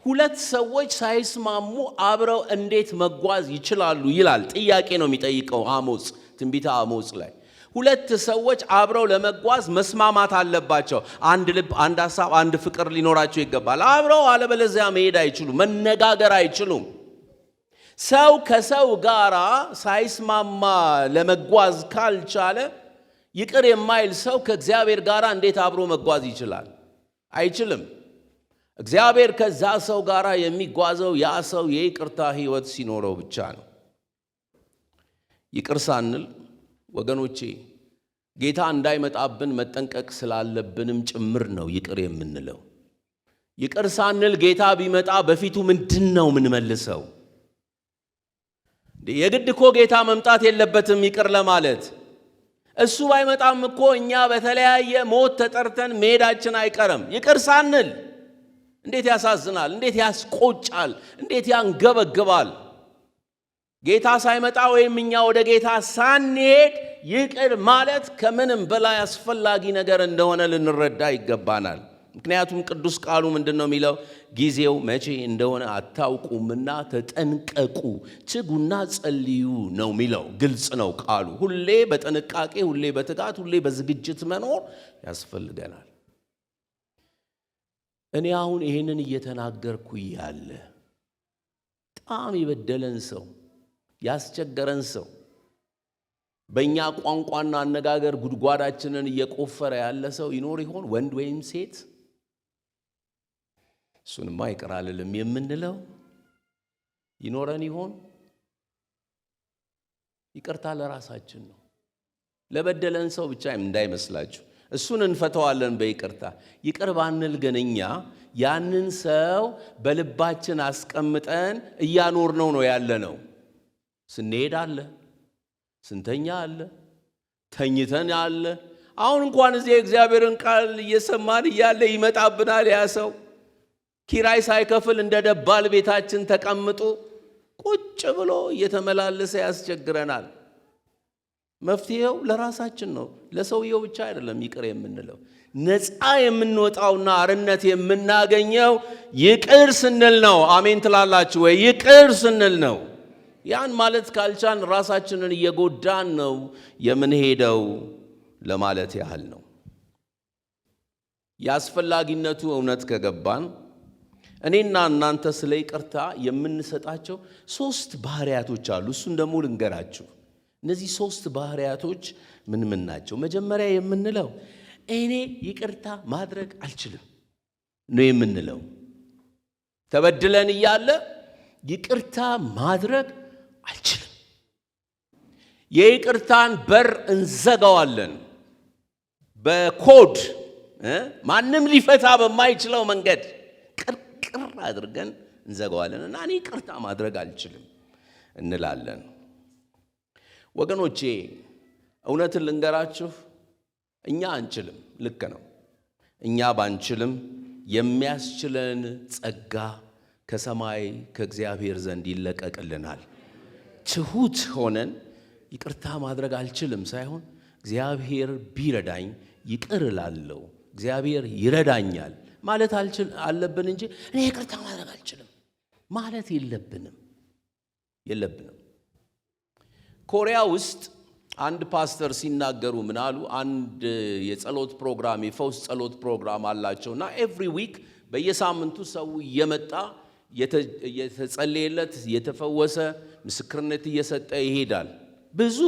ሁለት ሰዎች ሳይስማሙ አብረው እንዴት መጓዝ ይችላሉ ይላል። ጥያቄ ነው የሚጠይቀው አሞጽ፣ ትንቢተ አሞጽ ላይ ሁለት ሰዎች አብረው ለመጓዝ መስማማት አለባቸው። አንድ ልብ፣ አንድ ሐሳብ፣ አንድ ፍቅር ሊኖራቸው ይገባል። አብረው አለበለዚያ መሄድ አይችሉም፣ መነጋገር አይችሉም። ሰው ከሰው ጋር ሳይስማማ ለመጓዝ ካልቻለ ይቅር የማይል ሰው ከእግዚአብሔር ጋር እንዴት አብሮ መጓዝ ይችላል? አይችልም። እግዚአብሔር ከዛ ሰው ጋር የሚጓዘው ያ ሰው የይቅርታ ሕይወት ሲኖረው ብቻ ነው። ይቅር ሳንል ወገኖቼ ጌታ እንዳይመጣብን መጠንቀቅ ስላለብንም ጭምር ነው ይቅር የምንለው። ይቅር ሳንል ጌታ ቢመጣ በፊቱ ምንድነው ምንመልሰው? የግድ እኮ ጌታ መምጣት የለበትም ይቅር ለማለት። እሱ ባይመጣም እኮ እኛ በተለያየ ሞት ተጠርተን መሄዳችን አይቀርም። ይቅር ሳንል እንዴት ያሳዝናል! እንዴት ያስቆጫል! እንዴት ያንገበግባል! ጌታ ሳይመጣ ወይም እኛ ወደ ጌታ ሳንሄድ ይቅር ማለት ከምንም በላይ አስፈላጊ ነገር እንደሆነ ልንረዳ ይገባናል። ምክንያቱም ቅዱስ ቃሉ ምንድነው የሚለው? ጊዜው መቼ እንደሆነ አታውቁምና ተጠንቀቁ፣ ትጉና ጸልዩ ነው የሚለው። ግልጽ ነው ቃሉ። ሁሌ በጥንቃቄ፣ ሁሌ በትጋት፣ ሁሌ በዝግጅት መኖር ያስፈልገናል። እኔ አሁን ይሄንን እየተናገርኩ ያለ በጣም የበደለን ሰው፣ ያስቸገረን ሰው፣ በእኛ ቋንቋና አነጋገር ጉድጓዳችንን እየቆፈረ ያለ ሰው ይኖር ይሆን? ወንድ ወይም ሴት? እሱንማ ይቅር አልልም የምንለው ይኖረን ይሆን? ይቅርታ ለራሳችን ነው፣ ለበደለን ሰው ብቻ እንዳይመስላችሁ። እሱን እንፈተዋለን በይቅርታ። ይቅር ባንል ግን እኛ ያንን ሰው በልባችን አስቀምጠን እያኖርነው ነው ያለነው። ስንሄድ አለ፣ ስንተኛ አለ፣ ተኝተን አለ። አሁን እንኳን እዚህ እግዚአብሔርን ቃል እየሰማን እያለ ይመጣብናል ያ ሰው ኪራይ ሳይከፍል እንደ ደባል ቤታችን ተቀምጦ ቁጭ ብሎ እየተመላለሰ ያስቸግረናል። መፍትሄው ለራሳችን ነው፣ ለሰውየው ብቻ አይደለም። ይቅር የምንለው ነፃ የምንወጣውና አርነት የምናገኘው ይቅር ስንል ነው። አሜን ትላላችሁ ወይ? ይቅር ስንል ነው። ያን ማለት ካልቻን ራሳችንን እየጎዳን ነው የምንሄደው ለማለት ያህል ነው። የአስፈላጊነቱ እውነት ከገባን እኔና እናንተ ስለ ይቅርታ የምንሰጣቸው 3 ባህሪያቶች አሉ። እሱን ደግሞ ልንገራችሁ። እነዚህ 3 ባህሪያቶች ምን ምን ናቸው? መጀመሪያ የምንለው እኔ ይቅርታ ማድረግ አልችልም ነው የምንለው። ተበድለን እያለ ይቅርታ ማድረግ አልችልም። የይቅርታን በር እንዘጋዋለን በኮድ ማንም ሊፈታ በማይችለው መንገድ ቅርቅር አድርገን እንዘጋዋለን እና እኔ ይቅርታ ማድረግ አልችልም እንላለን። ወገኖቼ እውነትን ልንገራችሁ፣ እኛ አንችልም። ልክ ነው። እኛ ባንችልም የሚያስችለን ጸጋ ከሰማይ ከእግዚአብሔር ዘንድ ይለቀቅልናል። ትሁት ሆነን ይቅርታ ማድረግ አልችልም ሳይሆን እግዚአብሔር ቢረዳኝ ይቅር እላለሁ፣ እግዚአብሔር ይረዳኛል ማለት አለብን እንጂ እኔ ይቅርታ ማድረግ አልችልም ማለት የለብንም። ኮሪያ ውስጥ አንድ ፓስተር ሲናገሩ ምን አሉ? አንድ የጸሎት ፕሮግራም የፈውስ ጸሎት ፕሮግራም አላቸውና ኤቭሪ ዊክ በየሳምንቱ ሰው እየመጣ የተጸለየለት የተፈወሰ ምስክርነት እየሰጠ ይሄዳል። ብዙ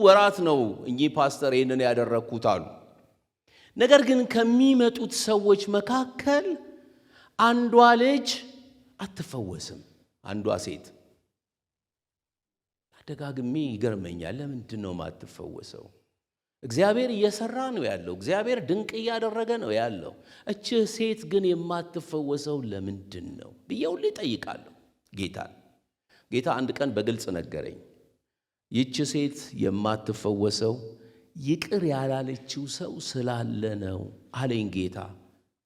ወራት ነው እኚህ ፓስተር ይህንን ያደረኩት አሉ። ነገር ግን ከሚመጡት ሰዎች መካከል አንዷ ልጅ አትፈወስም። አንዷ ሴት አደጋግሜ ይገርመኛል። ለምንድን ነው ማትፈወሰው? እግዚአብሔር እየሰራ ነው ያለው፣ እግዚአብሔር ድንቅ እያደረገ ነው ያለው። እቺ ሴት ግን የማትፈወሰው ለምንድን ነው ብዬ ሁሌ እጠይቃለሁ ጌታ አንድ ቀን በግልጽ ነገረኝ። ይቺ ሴት የማትፈወሰው ይቅር ያላለችው ሰው ስላለ ነው አለኝ ጌታ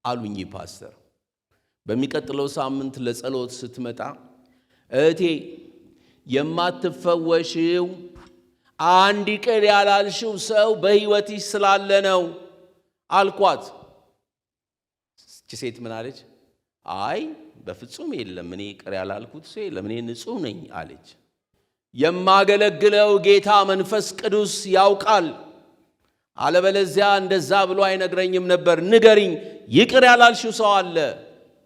አሉኝ ፓስተር። በሚቀጥለው ሳምንት ለጸሎት ስትመጣ እህቴ የማትፈወሽው አንድ ይቅር ያላልሽው ሰው በሕይወትሽ ስላለ ነው አልኳት። እቺ ሴት ምን አለች? አይ በፍጹም የለም፣ እኔ ይቅር ያላልኩት ሰው የለም፣ እኔ ንጹሕ ነኝ አለች። የማገለግለው ጌታ መንፈስ ቅዱስ ያውቃል፣ አለበለዚያ እንደዛ ብሎ አይነግረኝም ነበር። ንገሪኝ፣ ይቅር ያላልሽው ሰው አለ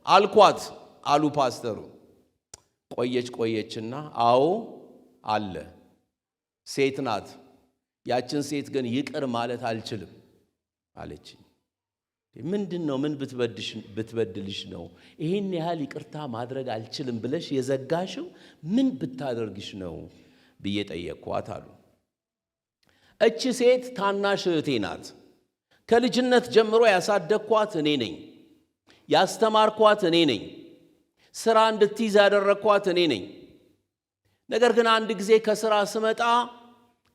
አልኳት አሉ ፓስተሩ። ቆየችና አዎ አለ። ሴት ናት። ያችን ሴት ግን ይቅር ማለት አልችልም አለች። ምንድን ነው? ምን ብትበድልሽ ነው ይሄን ያህል ይቅርታ ማድረግ አልችልም ብለሽ የዘጋሽው? ምን ብታደርግሽ ነው ብዬ ጠየቅኳት አሉ። እቺ ሴት ታናሽ እህቴ ናት። ከልጅነት ጀምሮ ያሳደግኳት እኔ ነኝ፣ ያስተማርኳት እኔ ነኝ፣ ስራ እንድትይዝ ያደረግኳት እኔ ነኝ። ነገር ግን አንድ ጊዜ ከስራ ስመጣ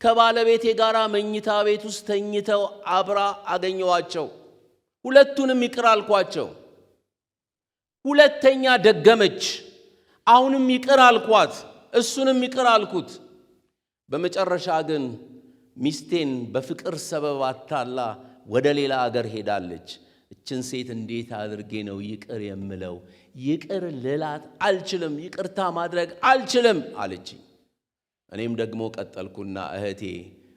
ከባለቤቴ ጋር መኝታ ቤት ውስጥ ተኝተው አብራ አገኘዋቸው። ሁለቱንም ይቅር አልኳቸው። ሁለተኛ ደገመች። አሁንም ይቅር አልኳት፣ እሱንም ይቅር አልኩት። በመጨረሻ ግን ሚስቴን በፍቅር ሰበብ አታላ ወደ ሌላ አገር ሄዳለች። እችን ሴት እንዴት አድርጌ ነው ይቅር የምለው? ይቅር ልላት አልችልም፣ ይቅርታ ማድረግ አልችልም አለችኝ። እኔም ደግሞ ቀጠልኩና እህቴ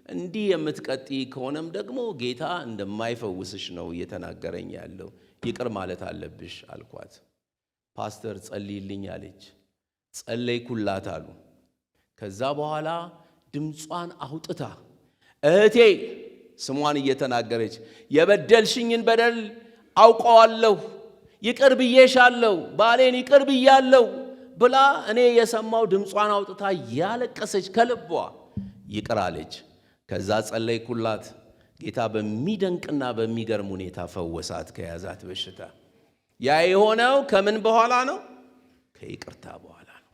እንዲህ የምትቀጥይ ከሆነም ደግሞ ጌታ እንደማይፈውስሽ ነው እየተናገረኝ ያለው፣ ይቅር ማለት አለብሽ አልኳት። ፓስተር ጸልይልኝ አለች። ጸለይኩላት አሉ። ከዛ በኋላ ድምጿን አውጥታ እህቴ ስሟን እየተናገረች የበደልሽኝን በደል አውቀዋለሁ፣ ይቅር ብዬሻለሁ፣ ባሌን ይቅር ብያለሁ ብላ እኔ የሰማው ድምጿን አውጥታ ያለቀሰች ከልቧ ይቅር አለች። ከዛ ጸለይኩላት። ጌታ በሚደንቅና በሚገርም ሁኔታ ፈወሳት ከያዛት በሽታ። ያ የሆነው ከምን በኋላ ነው? ከይቅርታ በኋላ ነው።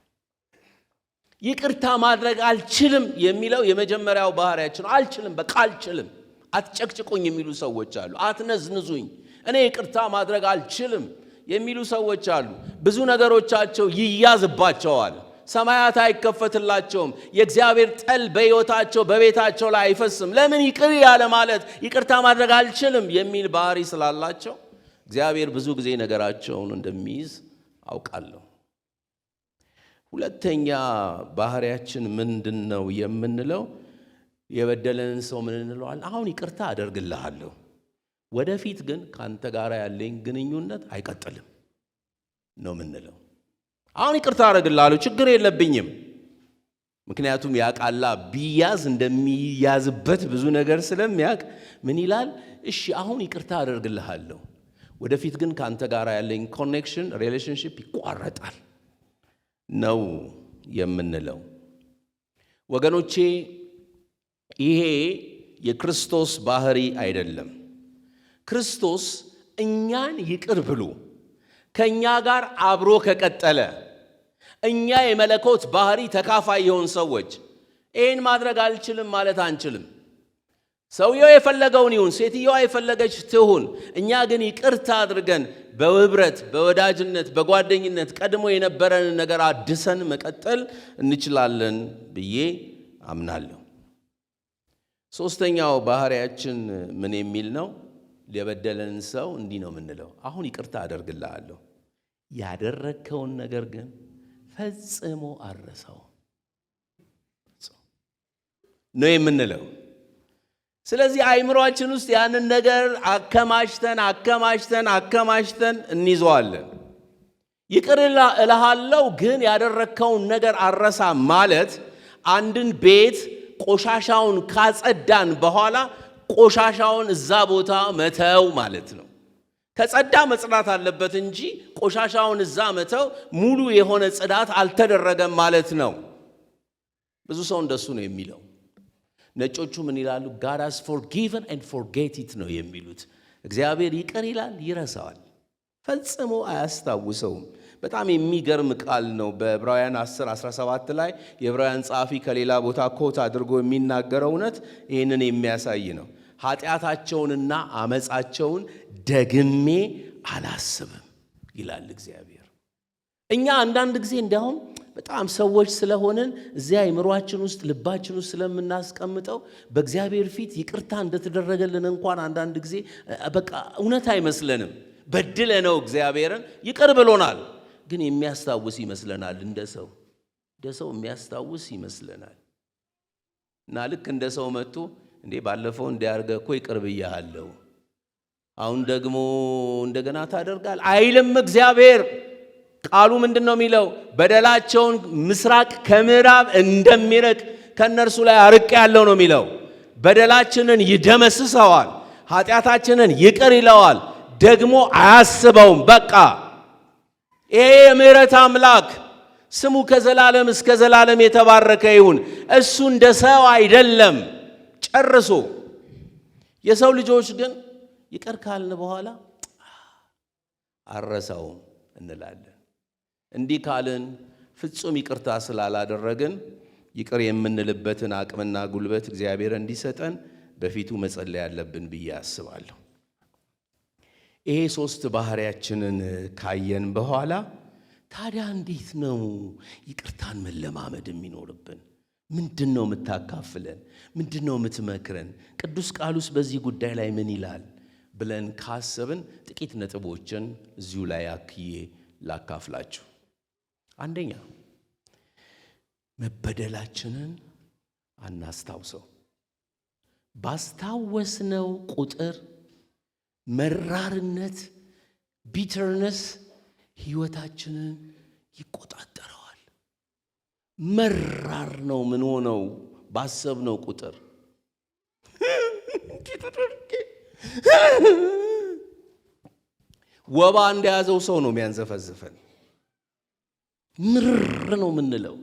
ይቅርታ ማድረግ አልችልም የሚለው የመጀመሪያው ባህሪያችን። አልችልም፣ በቃ አልችልም፣ አትጨቅጭቁኝ የሚሉ ሰዎች አሉ። አትነዝንዙኝ፣ እኔ ይቅርታ ማድረግ አልችልም የሚሉ ሰዎች አሉ። ብዙ ነገሮቻቸው ይያዝባቸዋል። ሰማያት አይከፈትላቸውም። የእግዚአብሔር ጠል በሕይወታቸው በቤታቸው ላይ አይፈስም። ለምን? ይቅር ያለ ማለት ይቅርታ ማድረግ አልችልም የሚል ባህሪ ስላላቸው እግዚአብሔር ብዙ ጊዜ ነገራቸውን እንደሚይዝ አውቃለሁ። ሁለተኛ ባህሪያችን ምንድን ነው የምንለው? የበደለንን ሰው ምን እንለዋለን? አሁን ይቅርታ አደርግልሃለሁ፣ ወደፊት ግን ካንተ ጋር ያለኝ ግንኙነት አይቀጥልም ነው ምንለው። አሁን ይቅርታ አደርግልሃለሁ፣ ችግር የለብኝም። ምክንያቱም ያቃላ ቢያዝ እንደሚያዝበት ብዙ ነገር ስለሚያቅ ምን ይላል? እሺ አሁን ይቅርታ አደርግልሃለሁ፣ ወደፊት ግን ካንተ ጋር ያለኝ ኮኔክሽን ሪሌሽንሺፕ ይቋረጣል ነው የምንለው። ወገኖቼ ይሄ የክርስቶስ ባህሪ አይደለም። ክርስቶስ እኛን ይቅር ብሎ ከኛ ጋር አብሮ ከቀጠለ እኛ የመለኮት ባህሪ ተካፋይ የሆን ሰዎች ይህን ማድረግ አልችልም ማለት አንችልም። ሰውየው የፈለገውን ይሁን፣ ሴትየዋ የፈለገች ትሁን፣ እኛ ግን ይቅርታ አድርገን በህብረት በወዳጅነት በጓደኝነት ቀድሞ የነበረን ነገር አድሰን መቀጠል እንችላለን ብዬ አምናለሁ። ሶስተኛው ባህሪያችን ምን የሚል ነው? የበደለን ሰው እንዲህ ነው የምንለው፣ አሁን ይቅርታ አደርግልሃለሁ፣ ያደረግከውን ነገር ግን ፈጽሞ አረሳው ነው የምንለው። ስለዚህ አእምሮአችን ውስጥ ያንን ነገር አከማችተን እንይዘዋለን። ይቅር እልሃለሁ ግን ያደረግከውን ነገር አረሳ ማለት አንድን ቤት ቆሻሻውን ካጸዳን በኋላ ቆሻሻውን እዛ ቦታ መተው ማለት ነው። ከጸዳ መጽዳት አለበት እንጂ ቆሻሻውን እዛ መተው ሙሉ የሆነ ጽዳት አልተደረገም ማለት ነው። ብዙ ሰው እንደሱ ነው የሚለው። ነጮቹ ምን ይላሉ? God has forgiven and forget it ነው የሚሉት። እግዚአብሔር ይቅር ይላል፣ ይረሳዋል፣ ፈጽሞ አያስታውሰውም። በጣም የሚገርም ቃል ነው። በዕብራውያን 10:17 ላይ የዕብራውያን ጸሐፊ ከሌላ ቦታ ኮት አድርጎ የሚናገረው እውነት ይህንን የሚያሳይ ነው። ኃጢአታቸውንና አመፃቸውን ደግሜ አላስብም ይላል እግዚአብሔር። እኛ አንዳንድ ጊዜ እንዲያውም በጣም ሰዎች ስለሆንን እዚያ አእምሮአችን ውስጥ ልባችን ውስጥ ስለምናስቀምጠው በእግዚአብሔር ፊት ይቅርታ እንደተደረገልን እንኳን አንዳንድ ጊዜ በቃ እውነት አይመስለንም። በድለነው እግዚአብሔርን ይቅር ብሎናል፣ ግን የሚያስታውስ ይመስለናል። እንደ ሰው የሚያስታውስ ይመስለናል። እና ልክ እንደ ሰው መጥቶ እንዴ ባለፈው እንዲያርገህ እኮ ይቅር ብያለሁ፣ አሁን ደግሞ እንደገና ታደርጋል አይልም እግዚአብሔር። ቃሉ ምንድነው የሚለው? በደላቸውን ምስራቅ ከምዕራብ እንደሚርቅ ከነርሱ ላይ አርቅ ያለው ነው የሚለው። በደላችንን ይደመስሰዋል፣ ኃጢአታችንን ይቅር ይለዋል፣ ደግሞ አያስበውም። በቃ ይሄ የምህረት አምላክ ስሙ ከዘላለም እስከ ዘላለም የተባረከ ይሁን። እሱ እንደ ሰው አይደለም ጨርሶ። የሰው ልጆች ግን ይቅር ካልን በኋላ አረሳውም እንላለን። እንዲህ ካልን ፍጹም ይቅርታ ስላላደረግን ይቅር የምንልበትን አቅምና ጉልበት እግዚአብሔር እንዲሰጠን በፊቱ መጸለይ ያለብን ብዬ አስባለሁ። ይሄ ሶስት ባህሪያችንን ካየን በኋላ ታዲያ እንዴት ነው ይቅርታን መለማመድ የሚኖርብን? ምንድን ነው የምታካፍለን? ምንድን ነው የምትመክረን? ቅዱስ ቃሉስ በዚህ ጉዳይ ላይ ምን ይላል ብለን ካሰብን ጥቂት ነጥቦችን እዚሁ ላይ አክዬ ላካፍላችሁ። አንደኛ፣ መበደላችንን አናስታውሰው። ባስታወስነው ቁጥር መራርነት፣ ቢተርነስ ሕይወታችንን ይቆጣጠረዋል። መራር ነው ምን ሆነው ባሰብነው ቁጥር። ወባ እንደያዘው ሰው ነው የሚያንዘፈዝፈን። ምር ነው የምንለው።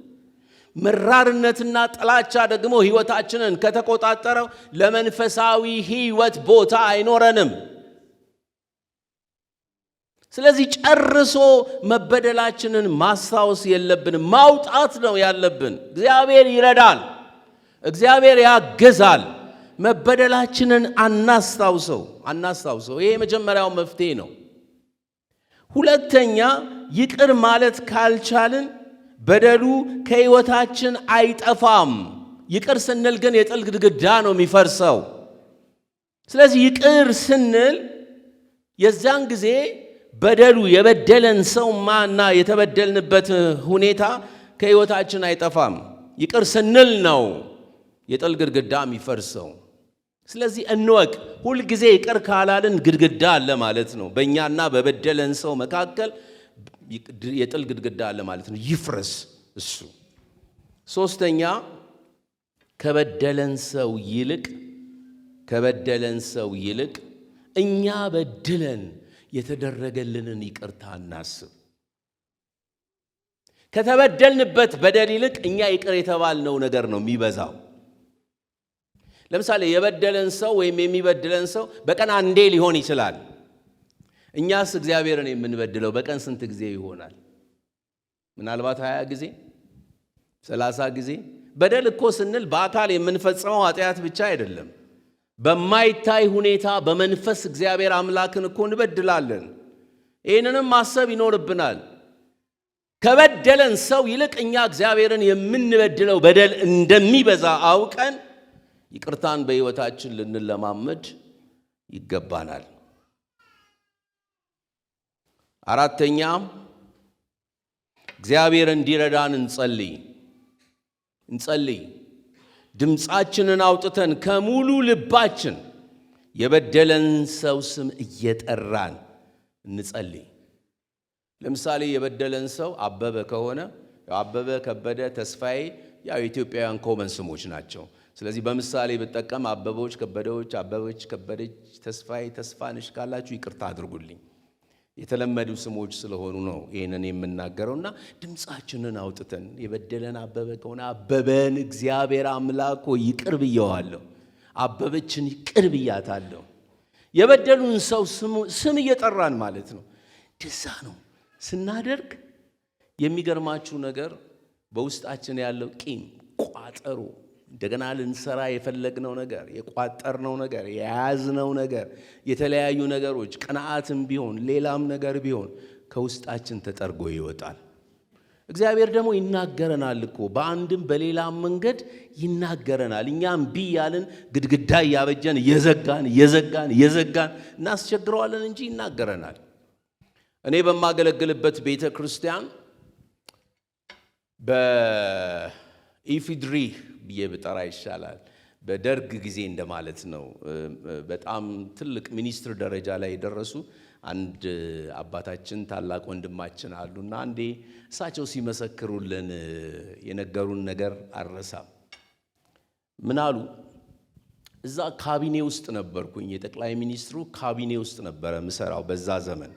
መራርነትና ጥላቻ ደግሞ ሕይወታችንን ከተቆጣጠረው ለመንፈሳዊ ሕይወት ቦታ አይኖረንም። ስለዚህ ጨርሶ መበደላችንን ማስታወስ የለብንም፣ ማውጣት ነው ያለብን። እግዚአብሔር ይረዳል፣ እግዚአብሔር ያግዛል። መበደላችንን አናስታውሰው። ይሄ የመጀመሪያው መፍትሄ ነው። ሁለተኛ፣ ይቅር ማለት ካልቻልን በደሉ ከሕይወታችን አይጠፋም። ይቅር ስንል ግን የጥል ግድግዳ ነው የሚፈርሰው። ስለዚህ ይቅር ስንል የዛን ጊዜ በደሉ የበደለን ሰውና የተበደልንበት ሁኔታ ከሕይወታችን አይጠፋም። ይቅር ስንል ነው የጥል ግድግዳ የሚፈርሰው። ስለዚህ እንወቅ፣ ሁልጊዜ ይቅር ካላልን ግድግዳ አለ ማለት ነው። በእኛና በበደለን ሰው መካከል የጥል ግድግዳ አለ ማለት ነው። ይፍረስ እሱ። ሶስተኛ፣ ከበደለን ሰው ይልቅ እኛ በድለን የተደረገልንን ይቅርታ እናስብ። ከተበደልንበት በደል ይልቅ እኛ ይቅር የተባልነው ነገር ነው የሚበዛው። ለምሳሌ የበደለን ሰው ወይም የሚበድለን ሰው በቀን አንዴ ሊሆን ይችላል። እኛስ እግዚአብሔርን የምንበድለው በቀን ስንት ጊዜ ይሆናል? ምናልባት 20 ጊዜ፣ 30 ጊዜ። በደል እኮ ስንል በአካል የምንፈጽመው ኃጢአት ብቻ አይደለም። በማይታይ ሁኔታ በመንፈስ እግዚአብሔር አምላክን እኮ እንበድላለን። ይህንንም ማሰብ ይኖርብናል። ከበደለን ሰው ይልቅ እኛ እግዚአብሔርን የምንበድለው በደል እንደሚበዛ አውቀን ይቅርታን በሕይወታችን ልንለማመድ ይገባናል። አራተኛ እግዚአብሔር እንዲረዳን እንጸልይ። ድምፃችንን አውጥተን ከሙሉ ልባችን የበደለን ሰው ስም እየጠራን እንጸልይ። ለምሳሌ የበደለን ሰው አበበ ከሆነ አበበ፣ ከበደ፣ ተስፋዬ የኢትዮጵያውያን ኮመን ስሞች ናቸው። ስለዚህ በምሳሌ ብጠቀም አበቦች፣ ከበደዎች፣ አበበች፣ ከበደች፣ ተስፋዬ፣ ተስፋነሽ ካላችሁ ይቅርታ አድርጉልኝ። የተለመዱ ስሞች ስለሆኑ ነው ይሄንን የምናገረውና ድምፃችንን አውጥተን የበደለን አበበ ከሆነ አበበን እግዚአብሔር አምላክ ሆይ ይቅር ብየዋለሁ፣ አበበችን ይቅር ብያታለሁ። የበደሉን ሰው ስም እየጠራን ማለት ነው። ደዛ ነው ስናደርግ የሚገርማችሁ ነገር በውስጣችን ያለው ቂም፣ ቋጠሮ፣ እንደገና ልንሰራ የፈለግነው ነገር፣ የቋጠርነው ነገር፣ የያዝነው ነገር፣ የተለያዩ ነገሮች ቅንዓትም ቢሆን ሌላም ነገር ቢሆን ከውስጣችን ተጠርጎ ይወጣል። እግዚአብሔር ደግሞ ይናገረናል እኮ በአንድም በሌላም መንገድ ይናገረናል። እኛም ቢ ያልን ግድግዳ እያበጀን እየዘጋን እናስቸግረዋለን እንጂ ይናገረናል። እኔ በማገለግልበት ቤተ ክርስቲያን በኢፊድሪ ብዬ ብጠራ ይሻላል፣ በደርግ ጊዜ እንደማለት ነው። በጣም ትልቅ ሚኒስትር ደረጃ ላይ የደረሱ አንድ አባታችን ታላቅ ወንድማችን አሉና አንዴ እሳቸው ሲመሰክሩልን የነገሩን ነገር አልረሳም። ምን አሉ? እዛ ካቢኔ ውስጥ ነበርኩኝ፣ የጠቅላይ ሚኒስትሩ ካቢኔ ውስጥ ነበረ ምሰራው በዛ ዘመን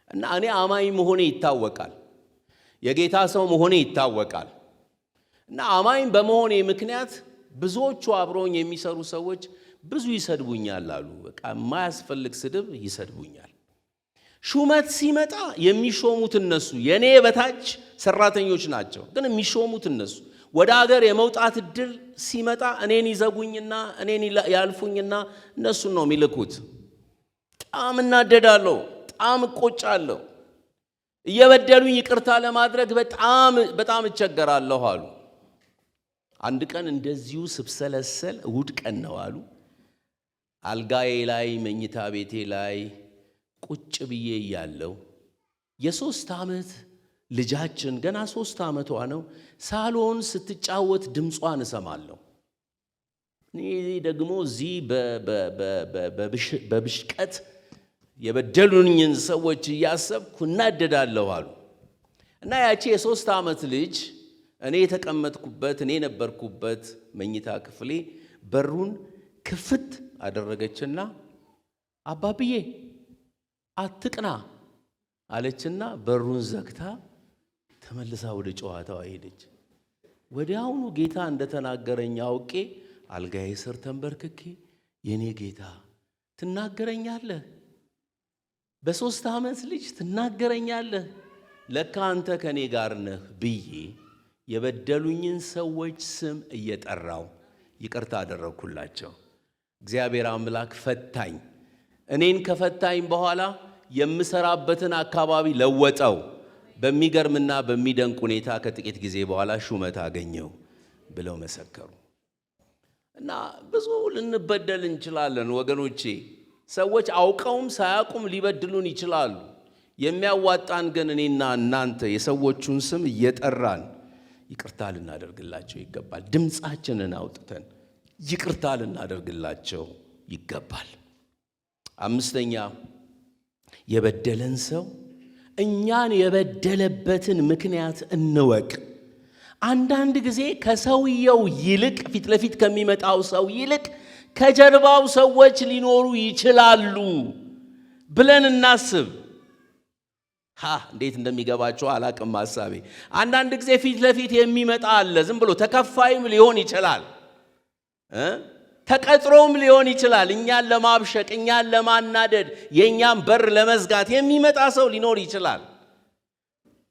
እና እኔ አማኝ መሆኔ ይታወቃል፣ የጌታ ሰው መሆኔ ይታወቃል። እና አማኝ በመሆኔ ምክንያት ብዙዎቹ አብረውኝ የሚሰሩ ሰዎች ብዙ ይሰድቡኛል አሉ። በቃ የማያስፈልግ ስድብ ይሰድቡኛል። ሹመት ሲመጣ የሚሾሙት እነሱ፣ የኔ በታች ሰራተኞች ናቸው፣ ግን የሚሾሙት እነሱ። ወደ ሀገር የመውጣት እድል ሲመጣ እኔን ይዘጉኝና እኔን ያልፉኝና እነሱን ነው የሚልኩት። በጣም እናደዳለሁ፣ በጣም እቆጫለሁ። እየበደሉኝ ይቅርታ ለማድረግ በጣም እቸገራለሁ አሉ። አንድ ቀን እንደዚሁ ስብሰለሰል እሁድ ቀን ነው አሉ። አልጋዬ ላይ መኝታ ቤቴ ላይ ቁጭ ብዬ እያለሁ የ3 ዓመት ልጃችን ገና 3 ዓመቷ ነው ሳሎን ስትጫወት ድምጿን እሰማለሁ። እኔ ደግሞ እዚህ በብሽቀት የበደሉኝን ሰዎች እያሰብኩ እናደዳለሁ አሉ። እና ያቺ የ3 ዓመት ልጅ እኔ የተቀመጥኩበት እኔ ነበርኩበት መኝታ ክፍሌ በሩን ክፍት አደረገችና አባብዬ አትቅና አለችና በሩን ዘግታ ተመልሳ ወደ ጨዋታዋ ሄደች። ወዲያውኑ ጌታ እንደተናገረኝ አውቄ አልጋዬ ስር ተንበርክኬ የኔ ጌታ ትናገረኛለህ፣ በ3 ዓመት ልጅ ትናገረኛለህ፣ ለካ አንተ ከኔ ጋር ነህ ብዬ የበደሉኝን ሰዎች ስም እየጠራው ይቅርታ አደረግኩላቸው። እግዚአብሔር አምላክ ፈታኝ። እኔን ከፈታኝ በኋላ የምሰራበትን አካባቢ ለወጠው። በሚገርምና በሚደንቅ ሁኔታ ከጥቂት ጊዜ በኋላ ሹመት አገኘው ብለው መሰከሩ። እና ብዙ ልንበደል እንችላለን ወገኖቼ። ሰዎች አውቀውም ሳያውቁም ሊበድሉን ይችላሉ። የሚያዋጣን ግን እኔና እናንተ የሰዎቹን ስም እየጠራን ይቅርታ ልናደርግላቸው ይገባል። ድምፃችንን አውጥተን ይቅርታ ልናደርግላቸው ይገባል። 5ኛ የበደለን ሰው እኛን የበደለበትን ምክንያት እንወቅ። አንዳንድ ጊዜ ከሰውየው ይልቅ ፊት ለፊት ከሚመጣው ሰው ይልቅ ከጀርባው ሰዎች ሊኖሩ ይችላሉ ብለን እናስብ። እንዴት እንደሚገባቸው አላቅም ሐሳቤ። አንዳንድ ጊዜ ፊት ለፊት የሚመጣ አለ። ዝም ብሎ ተከፋይም ሊሆን ይችላል፣ ተቀጥሮም ሊሆን ይችላል። እኛን ለማብሸቅ፣ እኛን ለማናደድ፣ የእኛን በር ለመዝጋት የሚመጣ ሰው ሊኖር ይችላል።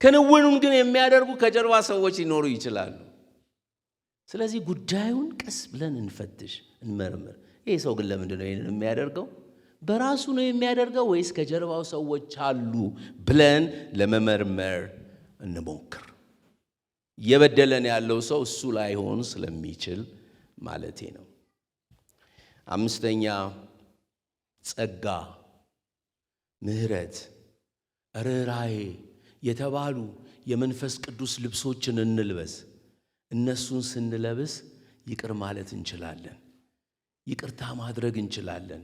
ክንውኑን ግን የሚያደርጉ ከጀርባ ሰዎች ሊኖሩ ይችላሉ። ስለዚህ ጉዳዩን ቀስ ብለን እንፈትሽ፣ እንመርምር። ይሄ ሰው ግን ለምንድን ነው ይሄንን የሚያደርገው? በራሱ ነው የሚያደርገው ወይስ ከጀርባው ሰዎች አሉ ብለን ለመመርመር እንሞክር። እየበደለን ያለው ሰው እሱ ላይሆን ስለሚችል ማለቴ ነው። አምስተኛ ጸጋ፣ ምሕረት፣ ርኅራኄ የተባሉ የመንፈስ ቅዱስ ልብሶችን እንልበስ። እነሱን ስንለብስ ይቅር ማለት እንችላለን። ይቅርታ ማድረግ እንችላለን።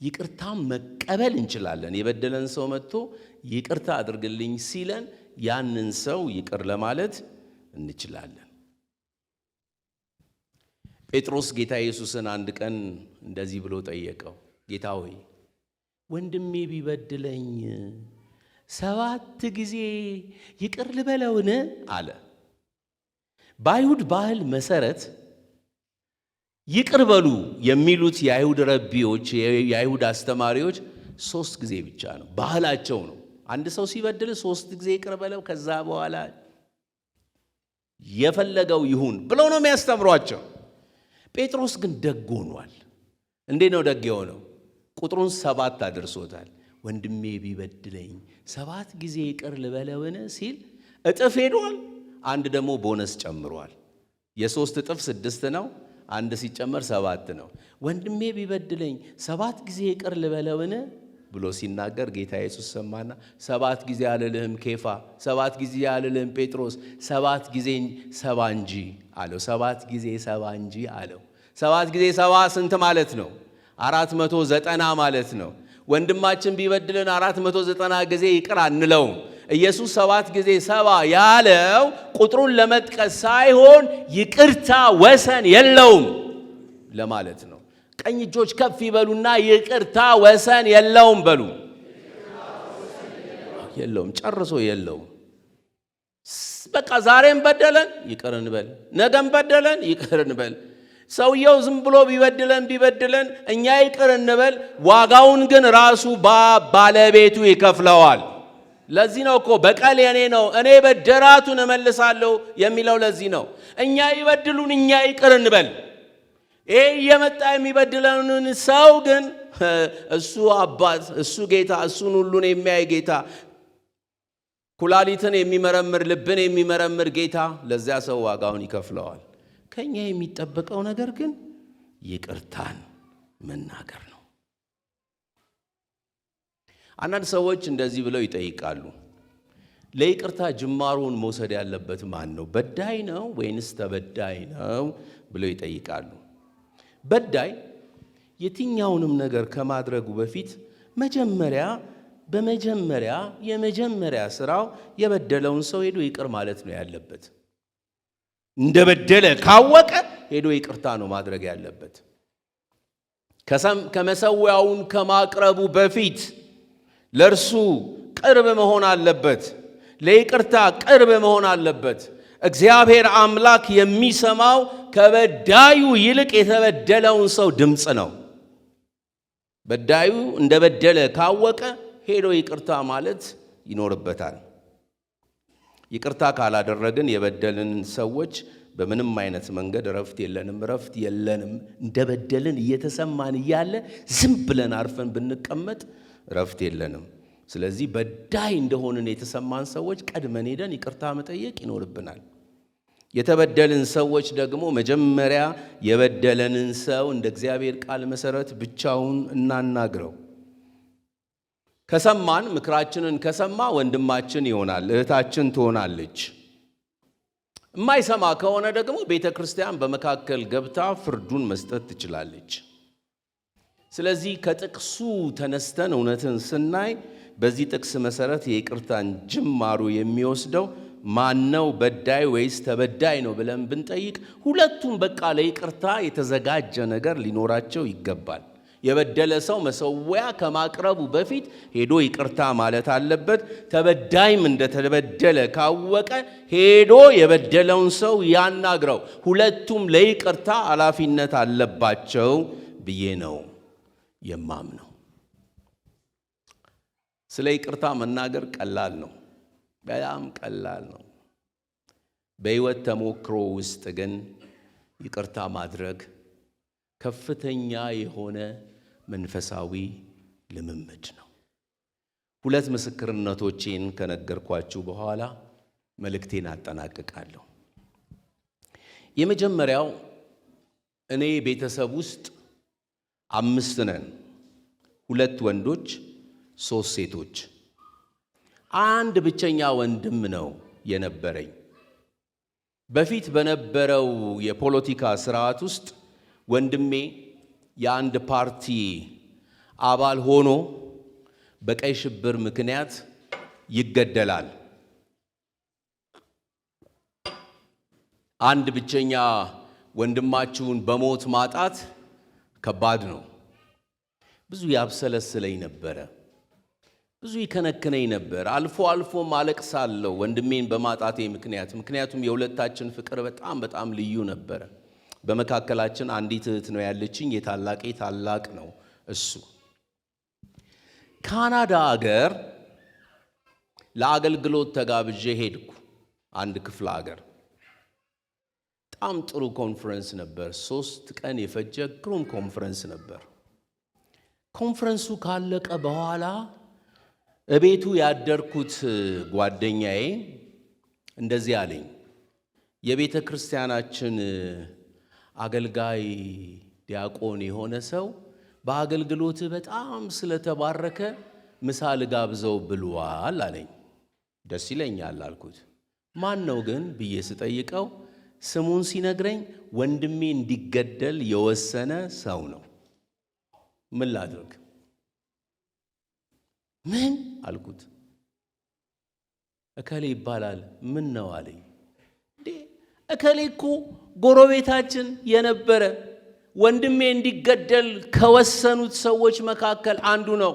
ይቅርታም መቀበል እንችላለን። የበደለን ሰው መጥቶ ይቅርታ አድርግልኝ ሲለን ያንን ሰው ይቅር ለማለት እንችላለን። ጴጥሮስ ጌታ ኢየሱስን አንድ ቀን እንደዚህ ብሎ ጠየቀው፣ ጌታ ሆይ ወንድሜ ቢበድለኝ 7 ጊዜ ይቅር ልበለውን አለ። በአይሁድ ባህል መሰረት ይቅር በሉ የሚሉት የአይሁድ ረቢዎች፣ የአይሁድ አስተማሪዎች 3 ጊዜ ብቻ ነው፣ ባህላቸው ነው። አንድ ሰው ሲበድል 3 ጊዜ ይቅር በለው፣ ከዛ በኋላ የፈለገው ይሁን ብለው ነው የሚያስተምሯቸው። ጴጥሮስ ግን ደግ ሆኗል። እንዴት ነው ደግ የሆነው? ቁጥሩን 7 አድርሶታል። ወንድሜ ቢበድለኝ 7 ጊዜ ይቅር ልበለውን ሲል እጥፍ ሄዷል። አንድ ደግሞ ቦነስ ጨምሯል። የ3 እጥፍ 6 ነው። አንድ ሲጨመር 7 ነው። ወንድሜ ቢበድለኝ 7 ጊዜ ይቅር ልበለውን ብሎ ሲናገር ጌታ ኢየሱስ ሰማና 7 ጊዜ አልልህም ኬፋ፣ 7 ጊዜ አልልህም ጴጥሮስ፣ 7 ጊዜ 70 እንጂ አለው። 7 ጊዜ 70 እንጂ አለው። 7 ጊዜ 70 ስንት ማለት ነው? 490 ማለት ነው። ወንድማችን ቢበድልን 490 ጊዜ ይቅር አንለውም። ኢየሱስ 7 ጊዜ 70 ያለው ቁጥሩን ለመጥቀስ ሳይሆን ይቅርታ ወሰን የለውም ለማለት ነው። ቀኝ እጆች ከፍ ይበሉና ይቅርታ ወሰን የለውም በሉ። የለውም፣ ጨርሶ የለውም። በቃ ዛሬም በደለን ይቅር እንበል፣ ነገም በደለን ይቅር እንበል። ሰውየው ዝም ብሎ ቢበድለን እኛ ይቅር እንበል። ዋጋውን ግን ራሱ ባለቤቱ ይከፍለዋል። ለዚህ ነው እኮ በቀል የኔ ነው እኔ በደራቱን እመልሳለሁ የሚለው። ለዚህ ነው እኛ ይበድሉን እኛ ይቅር እንበል። ይሄ እየመጣ የሚበድለንን ሰው ግን እሱ አባት፣ እሱ ጌታ፣ እሱን ሁሉን የሚያይ ጌታ፣ ኩላሊትን የሚመረምር ልብን የሚመረምር ጌታ ለዚያ ሰው ዋጋውን ይከፍለዋል። ከኛ የሚጠበቀው ነገር ግን ይቅርታን መናገር ነው። አንዳንድ ሰዎች እንደዚህ ብለው ይጠይቃሉ፣ ለይቅርታ ጅማሮውን መውሰድ ያለበት ማን ነው? በዳይ ነው ወይንስ ተበዳይ ነው ብለው ይጠይቃሉ። በዳይ የትኛውንም ነገር ከማድረጉ በፊት የመጀመሪያ ስራው የበደለውን ሰው ሄዶ ይቅር ማለት ነው ያለበት። እንደበደለ ካወቀ ሄዶ ይቅርታ ነው ማድረግ ያለበት። ከመሰዊያውን ከማቅረቡ በፊት ለእርሱ ቅርብ መሆን አለበት። ለይቅርታ ቅርብ መሆን አለበት። እግዚአብሔር አምላክ የሚሰማው ከበዳዩ ይልቅ የተበደለውን ሰው ድምፅ ነው። በዳዩ እንደበደለ ካወቀ ሄዶ ይቅርታ ማለት ይኖርበታል። ይቅርታ ካላደረግን የበደልን ሰዎች በምንም አይነት መንገድ ረፍት የለንም። እንደበደልን እየተሰማን እያለ ዝም ብለን አርፈን ብንቀመጥ ረፍት የለንም። ስለዚህ በዳይ እንደሆንን የተሰማን ሰዎች ቀድመን ሄደን ይቅርታ መጠየቅ ይኖርብናል። የተበደልን ሰዎች ደግሞ መጀመሪያ የበደለንን ሰው እንደ እግዚአብሔር ቃል መሰረት ብቻውን እናናግረው። ከሰማን፣ ምክራችንን ከሰማ ወንድማችን ይሆናል፣ እህታችን ትሆናለች። የማይሰማ ከሆነ ደግሞ ቤተ ክርስቲያን በመካከል ገብታ ፍርዱን መስጠት ትችላለች። ስለዚህ ከጥቅሱ ተነስተን እውነትን ስናይ በዚህ ጥቅስ መሰረት የይቅርታን ጅማሩ የሚወስደው ማነው? በዳይ ወይስ ተበዳይ ነው ብለን ብንጠይቅ ሁለቱም በቃ ለይቅርታ የተዘጋጀ ነገር ሊኖራቸው ይገባል። የበደለ ሰው መሰዊያ ከማቅረቡ በፊት ሄዶ ይቅርታ ማለት አለበት። ተበዳይም እንደተበደለ ካወቀ ሄዶ የበደለውን ሰው ያናግረው። ሁለቱም ለይቅርታ ኃላፊነት አለባቸው ብዬ ነው የማምነው። ስለ ይቅርታ መናገር ቀላል ነው፣ በጣም ቀላል ነው። በሕይወት ተሞክሮ ውስጥ ግን ይቅርታ ማድረግ ከፍተኛ የሆነ መንፈሳዊ ልምምድ ነው። 2 ምስክርነቶቼን ከነገርኳችሁ በኋላ መልእክቴን አጠናቅቃለሁ። የመጀመሪያው እኔ ቤተሰብ ውስጥ 5 ነን፣ 2 ወንዶች 3 ሴቶች። አንድ ብቸኛ ወንድም ነው የነበረኝ። በፊት በነበረው የፖለቲካ ስርዓት ውስጥ ወንድሜ የአንድ ፓርቲ አባል ሆኖ በቀይ ሽብር ምክንያት ይገደላል። አንድ ብቸኛ ወንድማችሁን በሞት ማጣት ከባድ ነው። ብዙ ያብሰለስለኝ ነበረ፣ ብዙ ይከነክነኝ ነበር። አልፎ አልፎ አለቅሳለሁ ወንድሜን በማጣቴ ምክንያቱም የሁለታችን ፍቅር በጣም ልዩ ነበረ። በመካከላችን አንዲት እህት ነው ያለችኝ፣ የታላቄ ታላቅ ነው እሱ። ካናዳ አገር ለአገልግሎት ተጋብዤ ሄድኩ። አንድ ክፍለ አገር በጣም ጥሩ ኮንፈረንስ ነበር። 3 ቀን የፈጀ ግሩም ኮንፈረንስ ነበር። ኮንፈረንሱ ካለቀ በኋላ እቤቱ ያደርኩት ጓደኛዬ እንደዚህ አለኝ። የቤተ ክርስቲያናችን አገልጋይ ዲያቆን የሆነ ሰው በአገልግሎት በጣም ስለተባረከ ምሳ ልጋብዘው ብሏል አለኝ። ደስ ይለኛል አልኩት። ማን ነው ግን ብዬ ስጠይቀው ስሙን ሲነግረኝ ወንድሜ እንዲገደል የወሰነ ሰው ነው። ምን ላድርግ? ምን አልኩት። እከሌ ይባላል። ምን ነው አለኝ። እንዴ እከሌ እኮ ጎረቤታችን የነበረ ወንድሜ እንዲገደል ከወሰኑት ሰዎች መካከል አንዱ ነው።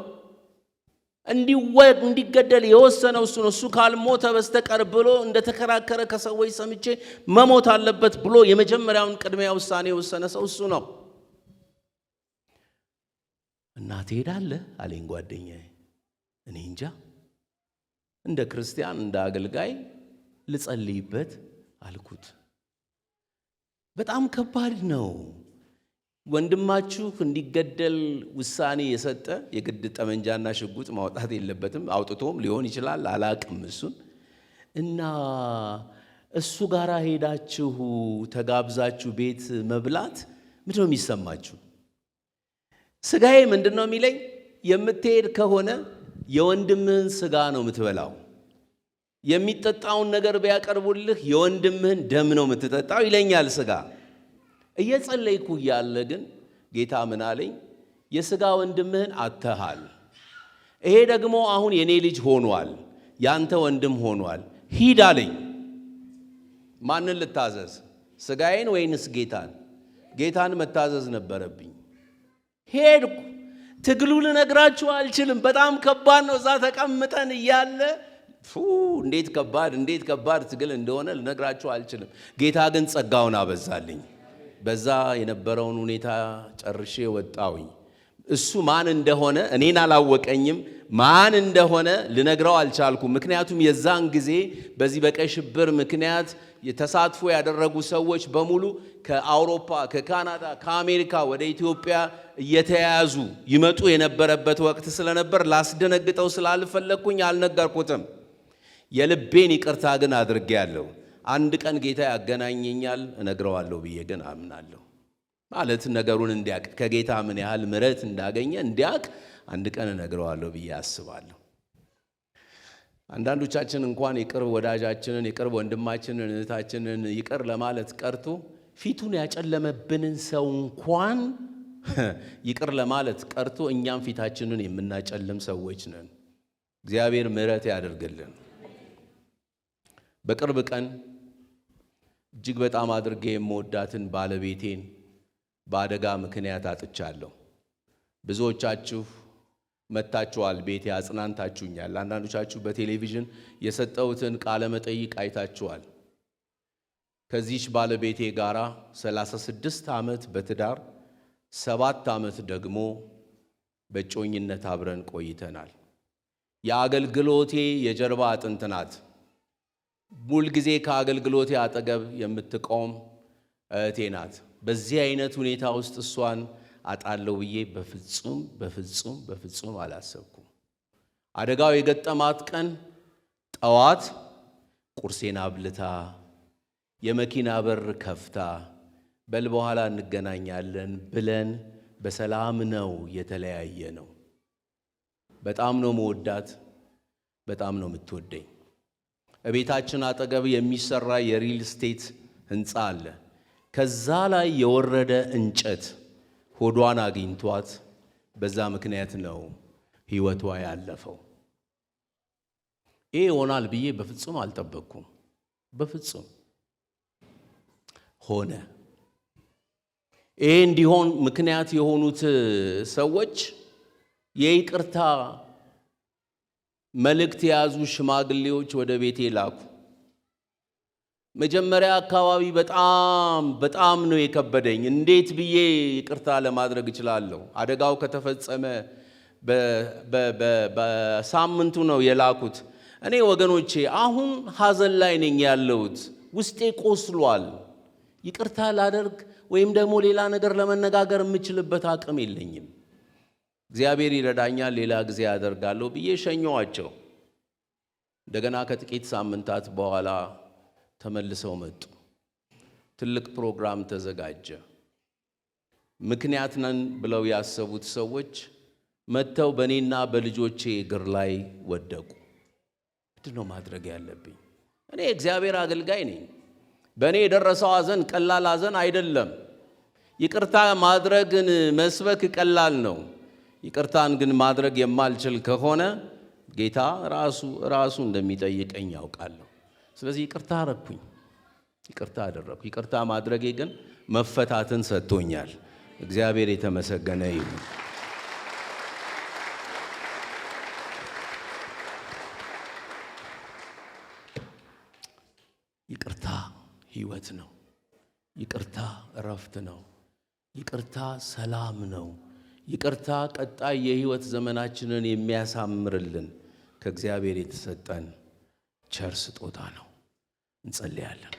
እንዲገደል የወሰነው እሱ ነው። እሱ ካልሞተ በስተቀር ብሎ እንደተከራከረ ከሰዎች ሰምቼ መሞት አለበት ብሎ የመጀመሪያውን ቅድሚያ ውሳኔ የወሰነ ሰው እሱ ነው። እና ትሄዳለህ አለኝ ጓደኛዬ። እኔ እንጃ፣ እንደ ክርስቲያን እንደ አገልጋይ ልጸልይበት አልኩት። በጣም ከባድ ነው። ወንድማችሁ እንዲገደል ውሳኔ የሰጠ የግድ ጠመንጃና ሽጉጥ ማውጣት የለበትም። አውጥቶም ሊሆን ይችላል፣ አላቅም እሱን። እና እሱ ጋር ሄዳችሁ ተጋብዛችሁ ቤት መብላት ምንድነው የሚሰማችሁ? ስጋዬ ምንድነው የሚለኝ? የምትሄድ ከሆነ የወንድምህን ስጋ ነው የምትበላው። የሚጠጣውን ነገር ቢያቀርቡልህ የወንድምህን ደም ነው የምትጠጣው ይለኛል ስጋ። እየጸለይኩ እያለ ግን ጌታ ምን አለኝ? የስጋ ወንድምህን አጥተሃል። ይሄ ደግሞ አሁን የኔ ልጅ ሆኗል፣ ያንተ ወንድም ሆኗል። ሂድ አለኝ። ማንን ልታዘዝ? ስጋዬን ወይንስ ጌታን? ጌታን መታዘዝ ነበረብኝ። ሄድኩ። ትግሉ ልነግራችሁ አልችልም። በጣም ከባድ ነው። እዛ ተቀምጠን እያለ እንዴት ከባድ ትግል እንደሆነ ልነግራችሁ አልችልም። ጌታ ግን ጸጋውን አበዛልኝ። በዛ የነበረውን ሁኔታ ጨርሼ ወጣሁኝ። እሱ ማን እንደሆነ እኔን አላወቀኝም። ማን እንደሆነ ልነግረው አልቻልኩም። ምክንያቱም የዛን ጊዜ በዚህ በቀይ ሽብር ምክንያት ተሳትፎ ያደረጉ ሰዎች በሙሉ ከአውሮፓ፣ ከካናዳ፣ ከአሜሪካ ወደ ኢትዮጵያ እየተያዙ ይመጡ የነበረበት ወቅት ስለነበር ላስደነግጠው ስላልፈለግኩኝ አልነገርኩትም። የልቤን ይቅርታ ግን አድርጌያለሁ። አንድ ቀን ጌታ ያገናኘኛል እነግረዋለሁ ብዬ ግን አምናለሁ። ማለት ነገሩን እንዲያቅ ከጌታ ምን ያህል ምሕረት እንዳገኘ እንዲያቅ አንድ ቀን እነግረዋለሁ ብዬ አስባለሁ። አንዳንዶቻችን እንኳን የቅርብ ወዳጃችንን የቅርብ ወንድማችንን እህታችንን ይቅር ለማለት ቀርቶ ፊቱን ያጨለመብንን ሰው እንኳን ይቅር ለማለት ቀርቶ እኛም ፊታችንን የምናጨልም ሰዎች ነን። እግዚአብሔር ምሕረት ያደርግልን። በቅርብ ቀን እጅግ በጣም አድርጌ የምወዳትን ባለቤቴን በአደጋ ምክንያት አጥቻለሁ። ብዙዎቻችሁ መታችኋል፣ ቤቴ አጽናንታችሁኛል። አንዳንዶቻችሁ በቴሌቪዥን የሰጠሁትን ቃለ መጠይቅ አይታችኋል። ከዚህች ባለቤቴ ጋራ 36 ዓመት በትዳር 7 ዓመት ደግሞ በእጮኝነት አብረን ቆይተናል። የአገልግሎቴ የጀርባ አጥንት ናት። ሙል ጊዜ ከአገልግሎቴ አጠገብ የምትቆም እህቴ ናት። በዚህ አይነት ሁኔታ ውስጥ እሷን አጣለው ብዬ በፍጹም አላሰብኩም። አደጋው የገጠማት ቀን ጠዋት ቁርሴን አብልታ የመኪና በር ከፍታ በል በኋላ እንገናኛለን ብለን በሰላም ነው የተለያየ ነው። በጣም ነው መወዳት፣ በጣም ነው የምትወደኝ። እቤታችን አጠገብ የሚሰራ የሪል ስቴት ህንፃ አለ። ከዛ ላይ የወረደ እንጨት ሆዷን አግኝቷት በዛ ምክንያት ነው ህይወቷ ያለፈው። ይሄ ይሆናል ብዬ በፍጹም አልጠበቅኩም። በፍጹም ሆነ። ይሄ እንዲሆን ምክንያት የሆኑት ሰዎች የይቅርታ መልእክት የያዙ ሽማግሌዎች ወደ ቤቴ ላኩ። መጀመሪያ አካባቢ በጣም ነው የከበደኝ። እንዴት ብዬ ይቅርታ ለማድረግ እችላለሁ? አደጋው ከተፈጸመ በሳምንቱ ነው የላኩት። እኔ ወገኖቼ አሁን ሐዘን ላይ ነኝ ያለሁት። ውስጤ ቆስሏል። ይቅርታ ላደርግ ወይም ደግሞ ሌላ ነገር ለመነጋገር የምችልበት አቅም የለኝም። እግዚአብሔር ይረዳኛል፣ ሌላ ጊዜ ያደርጋለሁ ብዬ ሸኘዋቸው። እንደገና ከጥቂት ሳምንታት በኋላ ተመልሰው መጡ። ትልቅ ፕሮግራም ተዘጋጀ። ምክንያት ነን ብለው ያሰቡት ሰዎች መጥተው በእኔና በልጆቼ እግር ላይ ወደቁ። ምንድን ነው ማድረግ ያለብኝ? እኔ እግዚአብሔር አገልጋይ ነኝ። በእኔ የደረሰው ሐዘን ቀላል ሐዘን አይደለም። ይቅርታ ማድረግን መስበክ ቀላል ነው። ይቅርታን ግን ማድረግ የማልችል ከሆነ ጌታ ራሱ እንደሚጠይቀኝ ያውቃለሁ። ስለዚህ ይቅርታ አረኩኝ፣ ይቅርታ አደረኩ። ይቅርታ ማድረጌ ግን መፈታትን ሰጥቶኛል። እግዚአብሔር የተመሰገነ ይሁን። ይቅርታ ሕይወት ነው። ይቅርታ እረፍት ነው። ይቅርታ ሰላም ነው። ይቅርታ ቀጣይ የሕይወት ዘመናችንን የሚያሳምርልን ከእግዚአብሔር የተሰጠን ቸር ስጦታ ነው። እንጸልያለን።